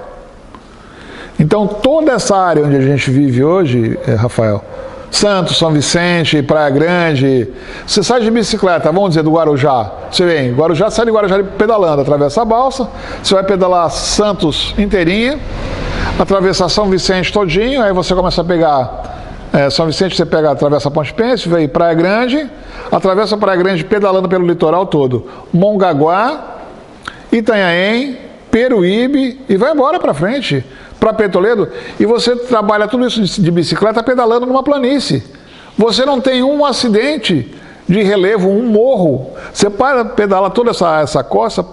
Então, toda essa área onde a gente vive hoje, Rafael, Santos, São Vicente, Praia Grande, você sai de bicicleta, vamos dizer, do Guarujá, você vem, Guarujá, sai de Guarujá pedalando, atravessa a balsa, você vai pedalar Santos inteirinha, atravessar São Vicente todinho, aí você começa a pegar São Vicente, você atravessa a Ponte Pênsil, vem Praia Grande, atravessa a Praia Grande pedalando pelo litoral todo, Mongaguá, Itanhaém, Peruíbe, e vai embora para frente, para Petoledo, e você trabalha tudo isso de bicicleta pedalando numa planície. Você não tem um acidente de relevo, um morro. Você pedala toda essa costa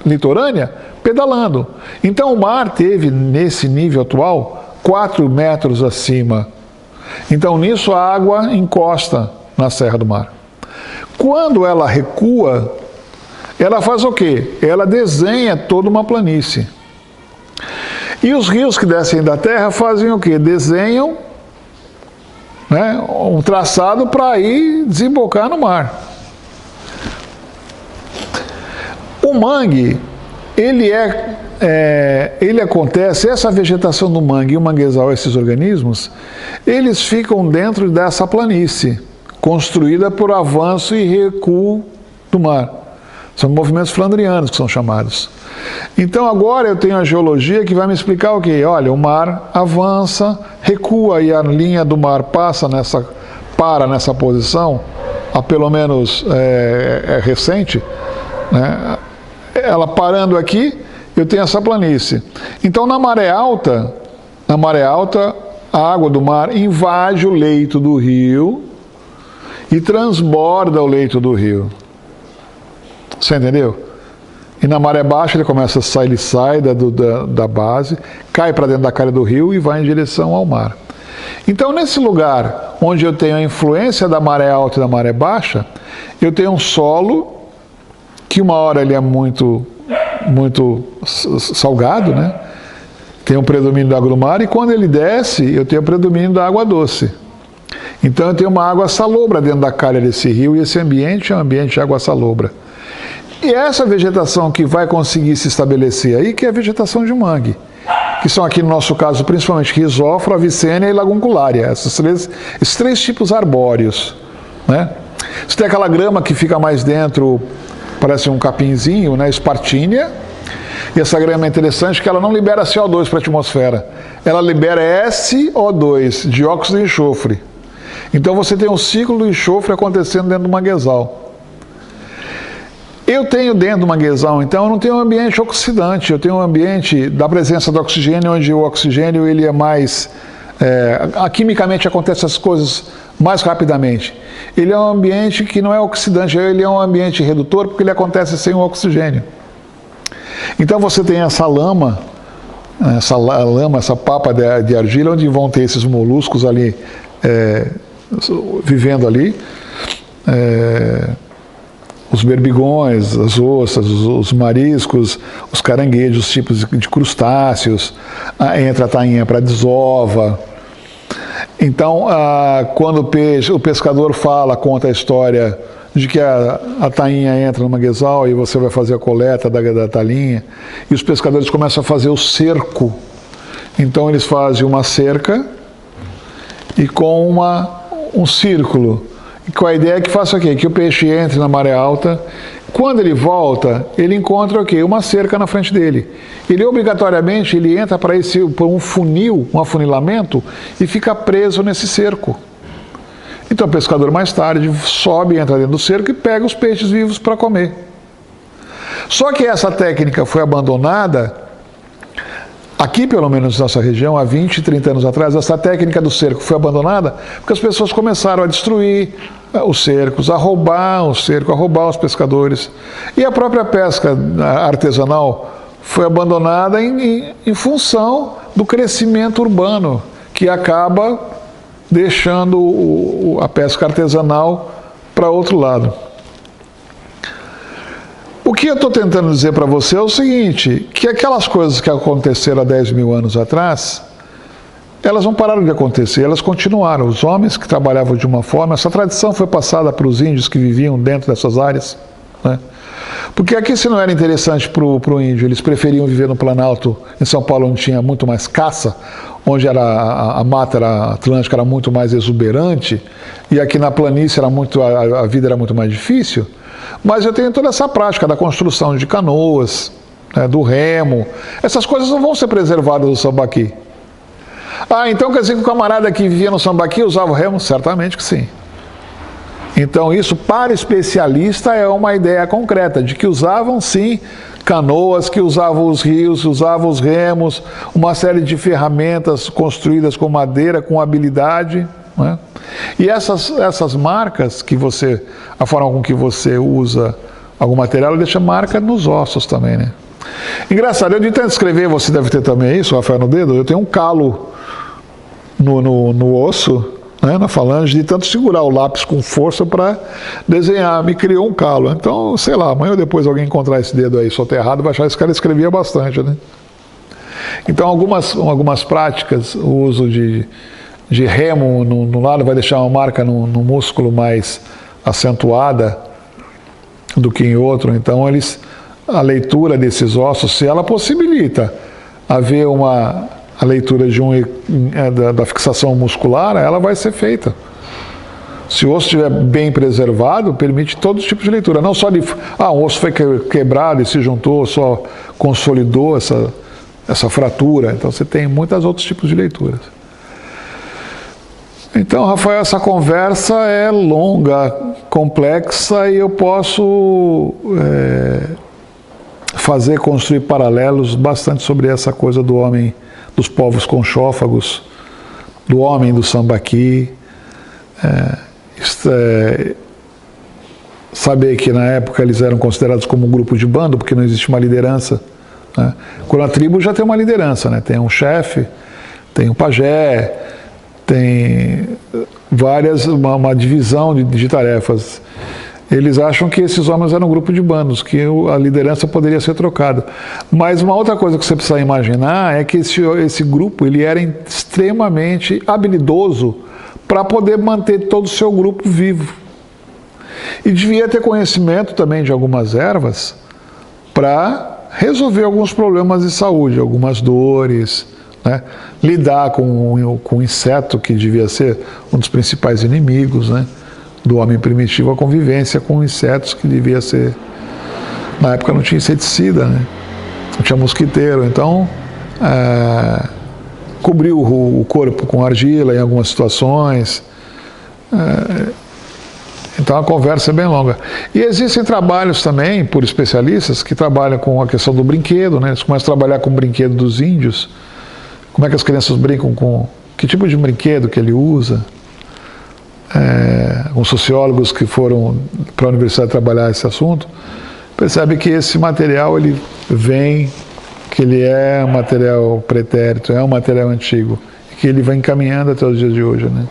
litorânea pedalando. Então o mar teve, nesse nível atual, 4 metros acima. Então nisso a água encosta na Serra do Mar. Quando ela recua, ela faz o quê? Ela desenha toda uma planície. E os rios que descem da terra fazem o quê? Desenham, né, um traçado para ir desembocar no mar. O mangue, ele acontece, essa vegetação do mangue e o manguezal, esses organismos, eles ficam dentro dessa planície, construída por avanço e recuo do mar. São movimentos flandrianos que são chamados. Então agora eu tenho a geologia que vai me explicar o quê? Olha, o mar avança, recua e a linha do mar para nessa posição, há pelo menos recente, né? Ela parando aqui, eu tenho essa planície. Então na maré alta, a água do mar invade o leito do rio e transborda o leito do rio. Você entendeu? E na maré baixa ele sai da base, cai para dentro da calha do rio e vai em direção ao mar. Então nesse lugar onde eu tenho a influência da maré alta e da maré baixa, eu tenho um solo que uma hora ele é muito salgado, né? Tem um predomínio da água do mar, e quando ele desce, eu tenho o predomínio da água doce. Então eu tenho uma água salobra dentro da calha desse rio, e esse ambiente é um ambiente de água salobra. E essa vegetação que vai conseguir se estabelecer aí, que é a vegetação de mangue, que são aqui no nosso caso principalmente Rhizófora, Avicênia e Laguncularia, esses três tipos arbóreos, né? Você tem aquela grama que fica mais dentro, parece um capinzinho, né, Spartinia, e essa grama é interessante que ela não libera CO2 para a atmosfera, ela libera SO2, dióxido de enxofre. Então você tem um ciclo do enxofre acontecendo dentro do manguezal. Eu tenho dentro do manguezal, então, eu não tenho um ambiente oxidante, eu tenho um ambiente da presença do oxigênio, onde o oxigênio ele é mais... quimicamente acontecem as coisas mais rapidamente. Ele é um ambiente que não é oxidante, ele é um ambiente redutor, porque ele acontece sem o oxigênio. Então você tem essa lama, essa papa de argila, onde vão ter esses moluscos ali, vivendo ali, os berbigões, as ossas, os mariscos, os caranguejos, os tipos de crustáceos, entra a tainha para desova. Então, quando o pescador conta a história de que a tainha entra no manguezal e você vai fazer a coleta da tainha, e os pescadores começam a fazer o cerco. Então eles fazem uma cerca e com um círculo. E com a ideia que faça o quê? Que o peixe entre na maré alta. Quando ele volta, ele encontra o quê? Uma cerca na frente dele. Ele obrigatoriamente entra por um funil, um afunilamento, e fica preso nesse cerco. Então o pescador mais tarde sobe, entra dentro do cerco e pega os peixes vivos para comer. Só que essa técnica foi abandonada, aqui pelo menos nessa região, há 20, 30 anos atrás, essa técnica do cerco foi abandonada porque as pessoas começaram a destruir os cercos, a roubar o cerco, a roubar os pescadores. E a própria pesca artesanal foi abandonada em função do crescimento urbano, que acaba deixando a pesca artesanal para outro lado. O que eu estou tentando dizer para você é o seguinte, que aquelas coisas que aconteceram há 10 mil anos atrás, elas não pararam de acontecer, elas continuaram. Os homens que trabalhavam de uma forma, essa tradição foi passada para os índios que viviam dentro dessas áreas, né? Porque aqui, se não era interessante para o índio, eles preferiam viver no Planalto, em São Paulo, onde tinha muito mais caça, onde a mata atlântica era muito mais exuberante, e aqui na planície a vida era muito mais difícil. Mas eu tenho toda essa prática da construção de canoas, né, do remo. Essas coisas não vão ser preservadas no Sambaqui. Então quer dizer que o camarada que vivia no Sambaqui usava o remo? Certamente que sim. Então isso, para especialista, é uma ideia concreta, de que usavam sim canoas, que usavam os rios, usavam os remos, uma série de ferramentas construídas com madeira, com habilidade, né? E essas marcas que a forma com que você usa algum material, deixa marca nos ossos também, né? Engraçado, eu de tanto escrever, você deve ter também isso, Rafael, no dedo, eu tenho um calo no osso, né, na falange, de tanto segurar o lápis com força para desenhar, me criou um calo. Então, sei lá, amanhã ou depois alguém encontrar esse dedo aí soterrado, vai achar que esse cara escrevia bastante, né? Então, algumas práticas, o uso de remo no lado vai deixar uma marca no músculo mais acentuada do que em outro. Então, a leitura desses ossos, se ela possibilita haver a leitura da fixação muscular, ela vai ser feita. Se o osso estiver bem preservado, permite todos os tipos de leitura. Não só um osso foi quebrado e se juntou, só consolidou essa fratura. Então você tem muitos outros tipos de leituras. Então, Rafael, essa conversa é longa, complexa, e eu posso construir paralelos bastante sobre essa coisa do homem, dos povos conchófagos, do homem do sambaqui. Saber que na época eles eram considerados como um grupo de bando, porque não existe uma liderança, né? Quando a tribo já tem uma liderança, né? Tem um chefe, tem um pajé, tem uma divisão de tarefas. Eles acham que esses homens eram um grupo de bandos, que a liderança poderia ser trocada. Mas uma outra coisa que você precisa imaginar é que esse grupo ele era extremamente habilidoso para poder manter todo o seu grupo vivo. E devia ter conhecimento também de algumas ervas para resolver alguns problemas de saúde, algumas dores, né? Lidar com o inseto, que devia ser um dos principais inimigos, né, do homem primitivo, a convivência com insetos, que devia ser... Na época não tinha inseticida, né? Não tinha mosquiteiro, então cobriu o corpo com argila em algumas situações. Então a conversa é bem longa. E existem trabalhos também por especialistas que trabalham com a questão do brinquedo, né? Eles começam a trabalhar com o brinquedo dos índios. Como é que as crianças brincam com... Que tipo de brinquedo que ele usa? Os sociólogos que foram para a universidade trabalhar esse assunto percebem que esse material ele vem, que ele é um material pretérito, é um material antigo, e que ele vai encaminhando até os dias de hoje, né?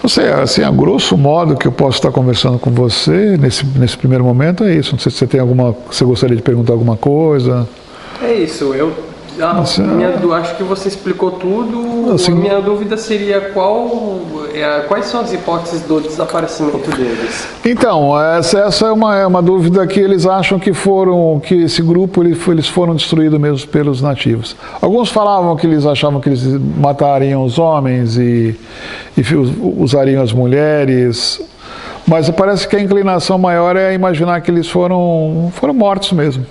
Não sei, assim, a grosso modo que eu posso estar conversando com você nesse primeiro momento é isso. Não sei se você tem você gostaria de perguntar alguma coisa. É isso, acho que você explicou tudo. Assim, a minha dúvida seria quais são as hipóteses do desaparecimento deles? Então, essa é uma dúvida que eles acham que esse grupo eles foram destruídos mesmo pelos nativos. Alguns falavam que eles achavam que eles matariam os homens e usariam as mulheres, mas parece que a inclinação maior é imaginar que eles foram mortos mesmo.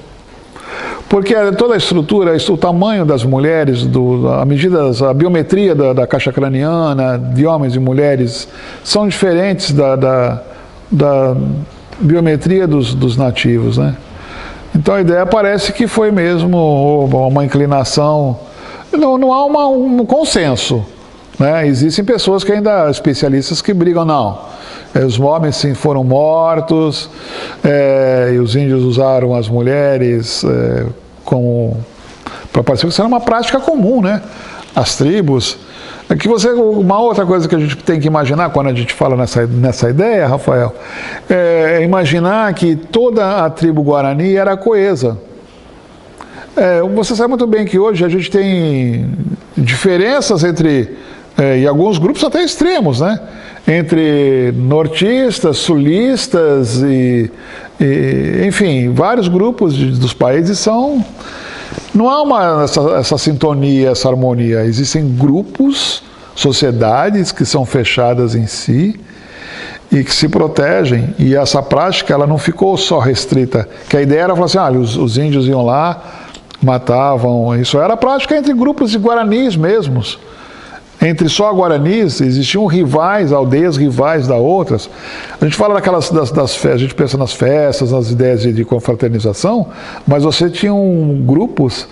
Porque toda a estrutura, o tamanho das mulheres, a biometria da caixa craniana, de homens e mulheres, são diferentes da biometria dos nativos, né? Então a ideia parece que foi mesmo uma inclinação. Não há um consenso, né? Existem pessoas que ainda, especialistas, que brigam, não. Os homens sim foram mortos, e os índios usaram as mulheres para parecer que isso era uma prática comum, né? As tribos. Uma outra coisa que a gente tem que imaginar quando a gente fala nessa ideia, Rafael, é imaginar que toda a tribo Guarani era coesa. Você sabe muito bem que hoje a gente tem diferenças e alguns grupos até extremos, né? Entre nortistas, sulistas enfim, vários grupos dos países não há essa sintonia, essa harmonia. Existem grupos, sociedades que são fechadas em si e que se protegem, e essa prática ela não ficou só restrita, que a ideia era falar assim, os índios iam lá, matavam, isso era prática entre grupos de guaranis mesmos. Entre só guaranis, existiam rivais, aldeias rivais da outras. A gente fala das festas, a gente pensa nas festas, nas ideias de confraternização, mas você tinha grupos.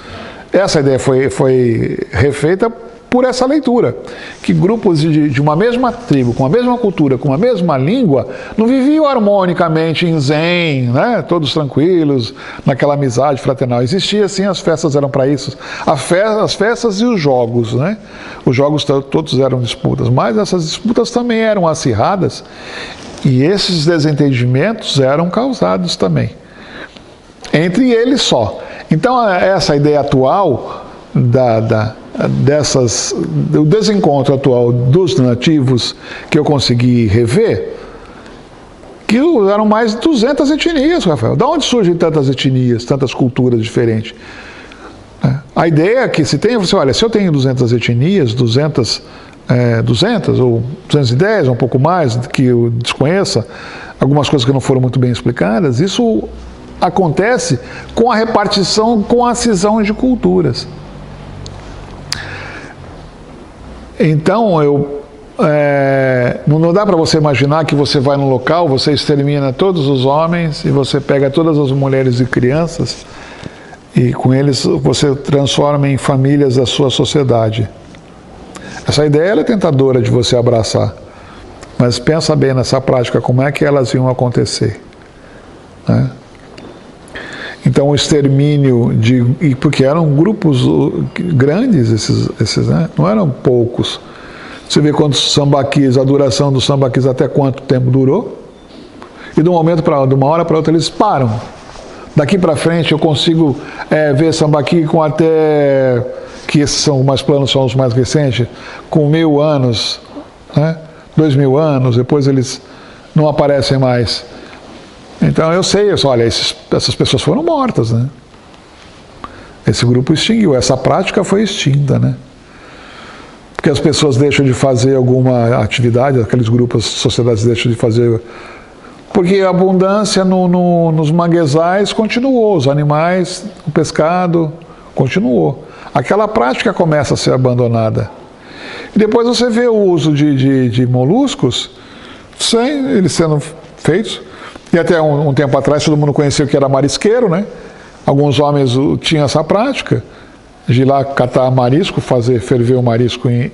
Essa ideia foi refeita por essa leitura, que grupos de uma mesma tribo, com a mesma cultura, com a mesma língua, não viviam harmonicamente em zen, né? Todos tranquilos, naquela amizade fraternal. Existia sim, as festas eram para isso, as festas e os jogos, né? Os jogos todos eram disputas, mas essas disputas também eram acirradas e esses desentendimentos eram causados também, entre eles só. Então essa ideia atual do desencontro atual dos nativos que eu consegui rever, que eram mais de 200 etnias, Rafael. Da onde surgem tantas etnias, tantas culturas diferentes? A ideia é que se tem, você olha, se eu tenho 200 etnias, 200 ou 210, um pouco mais, que eu desconheça, algumas coisas que não foram muito bem explicadas, isso acontece com a repartição, com a cisão de culturas. Então, não dá para você imaginar que você vai num local, você extermina todos os homens e você pega todas as mulheres e crianças e com eles você transforma em famílias da sua sociedade. Essa ideia é tentadora de você abraçar, mas pensa bem nessa prática, como é que elas iam acontecer, né? Então o extermínio porque eram grupos grandes esses, né? Não eram poucos. Você vê quantos sambaquis, a duração dos sambaquis até quanto tempo durou, e de uma hora para outra eles param. Daqui para frente eu consigo ver sambaqui com até, que esses são mais planos, são os mais recentes, com 1000 anos, né? 2000 anos, depois eles não aparecem mais. Então eu sei, olha, essas pessoas foram mortas, né? Esse grupo extinguiu, essa prática foi extinta, né? Porque as pessoas deixam de fazer alguma atividade, aqueles grupos, sociedades deixam de fazer, porque a abundância nos manguezais continuou, os animais, o pescado continuou. Aquela prática começa a ser abandonada. E depois você vê o uso de moluscos, sem eles sendo feitos. E até um tempo atrás todo mundo conhecia o que era marisqueiro, né? Alguns homens tinham essa prática de ir lá catar marisco, ferver o marisco em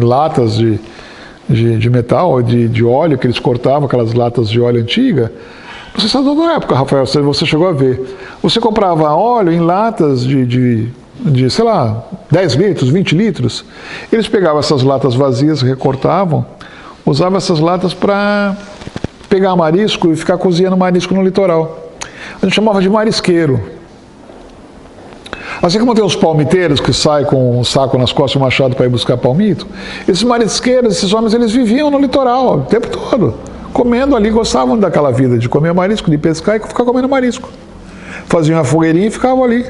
latas de metal ou de óleo, que eles cortavam, aquelas latas de óleo antiga. Não sei se é da época, Rafael, você chegou a ver. Você comprava óleo em latas de sei lá, 10 litros, 20 litros. Eles pegavam essas latas vazias, recortavam, usavam essas latas para pegar marisco e ficar cozinhando marisco no litoral. A gente chamava de marisqueiro. Assim como tem os palmiteiros que saem com um saco nas costas e um machado para ir buscar palmito, esses marisqueiros, esses homens, eles viviam no litoral o tempo todo, comendo ali, gostavam daquela vida de comer marisco, de pescar e ficar comendo marisco. Faziam uma fogueirinha e ficavam ali.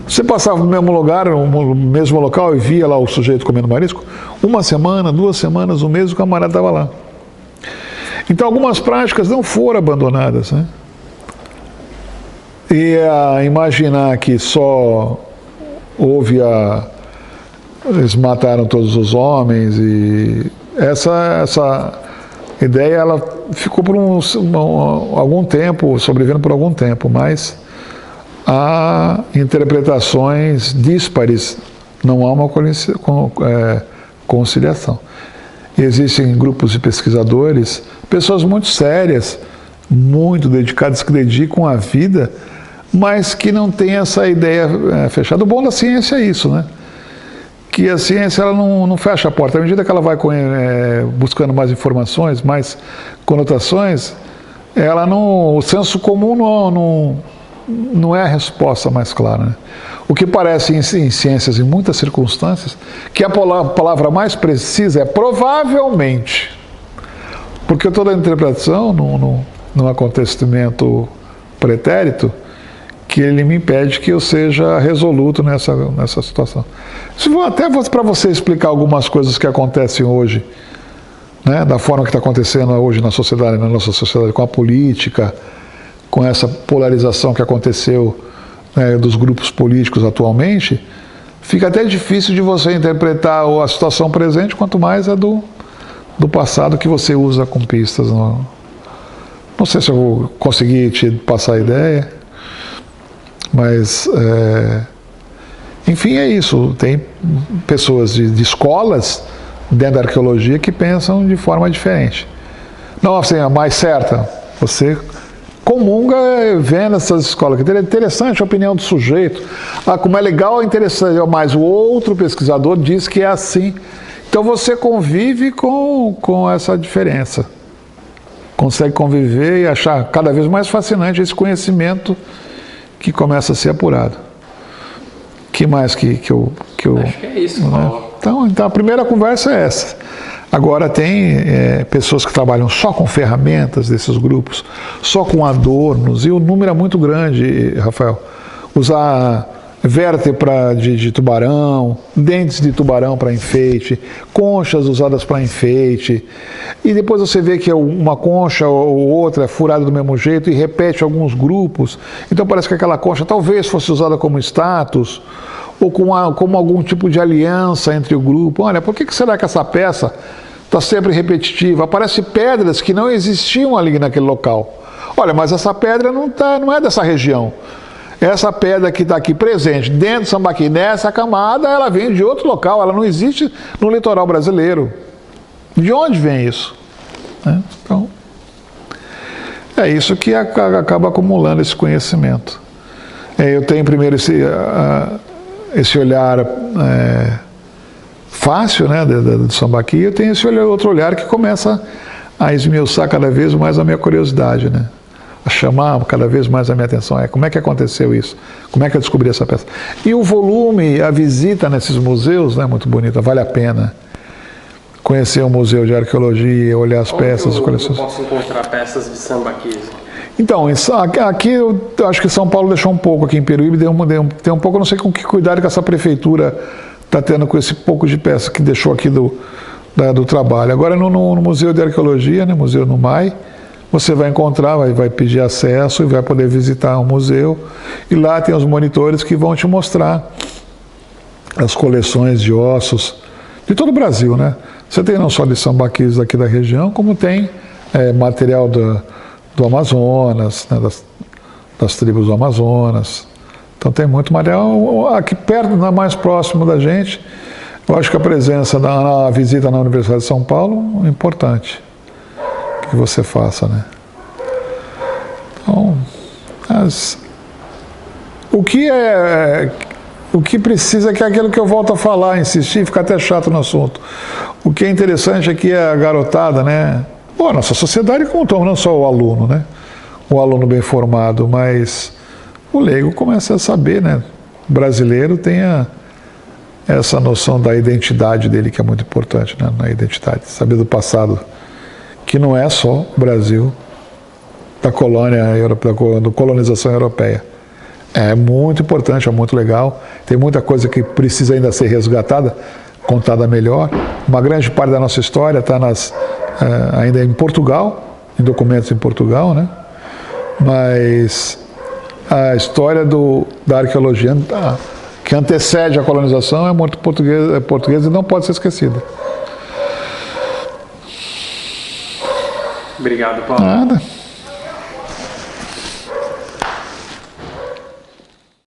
Você passava no mesmo lugar, no mesmo local e via lá o sujeito comendo marisco, 1 semana, 2 semanas, o mesmo camarada estava lá. Então algumas práticas não foram abandonadas, né? E imaginar que só houve eles mataram todos os homens, e essa ideia ela ficou por algum tempo, sobrevivendo por algum tempo, mas há interpretações díspares, não há uma conciliação. E existem grupos de pesquisadores, pessoas muito sérias, muito dedicadas, que dedicam a vida, mas que não têm essa ideia fechada. O bom da ciência é isso, né? Que a ciência ela não fecha a porta. À medida que ela vai buscando mais informações, mais conotações, o senso comum não é a resposta mais clara, né? O que parece em ciências, em muitas circunstâncias, que a palavra mais precisa é provavelmente. Porque toda a interpretação, num acontecimento pretérito, que ele me impede que eu seja resoluto nessa situação. Até para você explicar algumas coisas que acontecem hoje, né, da forma que está acontecendo hoje na nossa sociedade, com a política, com essa polarização que aconteceu, né, dos grupos políticos atualmente, fica até difícil de você interpretar a situação presente, quanto mais a do passado que você usa com pistas. Não sei se eu vou conseguir te passar a ideia, mas Enfim, é isso. Tem pessoas de escolas dentro da arqueologia que pensam de forma diferente. Não assim, a mais certa. Você comunga vendo essas escolas. É interessante a opinião do sujeito. Ah, como é legal, é interessante. Mas o outro pesquisador diz que é assim. Então você convive com essa diferença. Consegue conviver e achar cada vez mais fascinante esse conhecimento que começa a ser apurado. Que mais que eu... Acho que é isso, Paulo. Então a primeira conversa é essa. Agora tem pessoas que trabalham só com ferramentas desses grupos, só com adornos, e o número é muito grande, Rafael. Usar vértebra de tubarão, dentes de tubarão para enfeite, conchas usadas para enfeite, e depois você vê que uma concha ou outra é furada do mesmo jeito e repete alguns grupos, então parece que aquela concha talvez fosse usada como status, ou como algum tipo de aliança entre o grupo. Olha, por que será que essa peça está sempre repetitiva? Aparece pedras que não existiam ali naquele local. Olha, mas essa pedra não é dessa região. Essa pedra que está aqui presente dentro de Sambaqui, nessa camada, ela vem de outro local, ela não existe no litoral brasileiro. De onde vem isso? Então, é isso que acaba acumulando esse conhecimento. Eu tenho primeiro esse olhar fácil, né, do Sambaqui, eu tenho esse outro olhar que começa a esmiuçar cada vez mais a minha curiosidade, né? A chamar cada vez mais a minha atenção. Como é que aconteceu isso? Como é que eu descobri essa peça? E o volume, a visita nesses museus, né, muito bonita, vale a pena. Conhecer um museu de arqueologia, olhar as peças, as coleções. Eu posso encontrar peças de Sambaqui? Então, aqui eu acho que São Paulo deixou um pouco, aqui em Peruíbe tem um pouco, eu não sei com que cuidado que essa prefeitura está tendo com esse pouco de peça que deixou aqui do trabalho. Agora no Museu de Arqueologia, né, Museu no MAI, você vai encontrar, vai pedir acesso e vai poder visitar o museu. E lá tem os monitores que vão te mostrar as coleções de ossos de todo o Brasil, né? Você tem não só de sambaquis aqui da região, como tem material do Amazonas, né, das tribos do Amazonas. Então tem muito material aqui perto, mais próximo da gente. Eu acho que a presença na visita na Universidade de São Paulo é importante que você faça, né? Então, o que precisa é que é aquilo que eu volto a falar, insistir, ficar até chato no assunto. O que é interessante aqui é a garotada, né? Bom, a nossa sociedade como todo, não só o aluno, né? O aluno bem formado, mas o leigo começa a saber, né? O brasileiro tem essa noção da identidade dele, que é muito importante, né? Na identidade, saber do passado, que não é só o Brasil da colonização europeia. É muito importante, é muito legal. Tem muita coisa que precisa ainda ser resgatada, contada melhor. Uma grande parte da nossa história está ainda em Portugal, em documentos em Portugal, né? Mas a história da arqueologia que antecede a colonização é muito portuguesa e não pode ser esquecida. Obrigado, Paulo. Nada.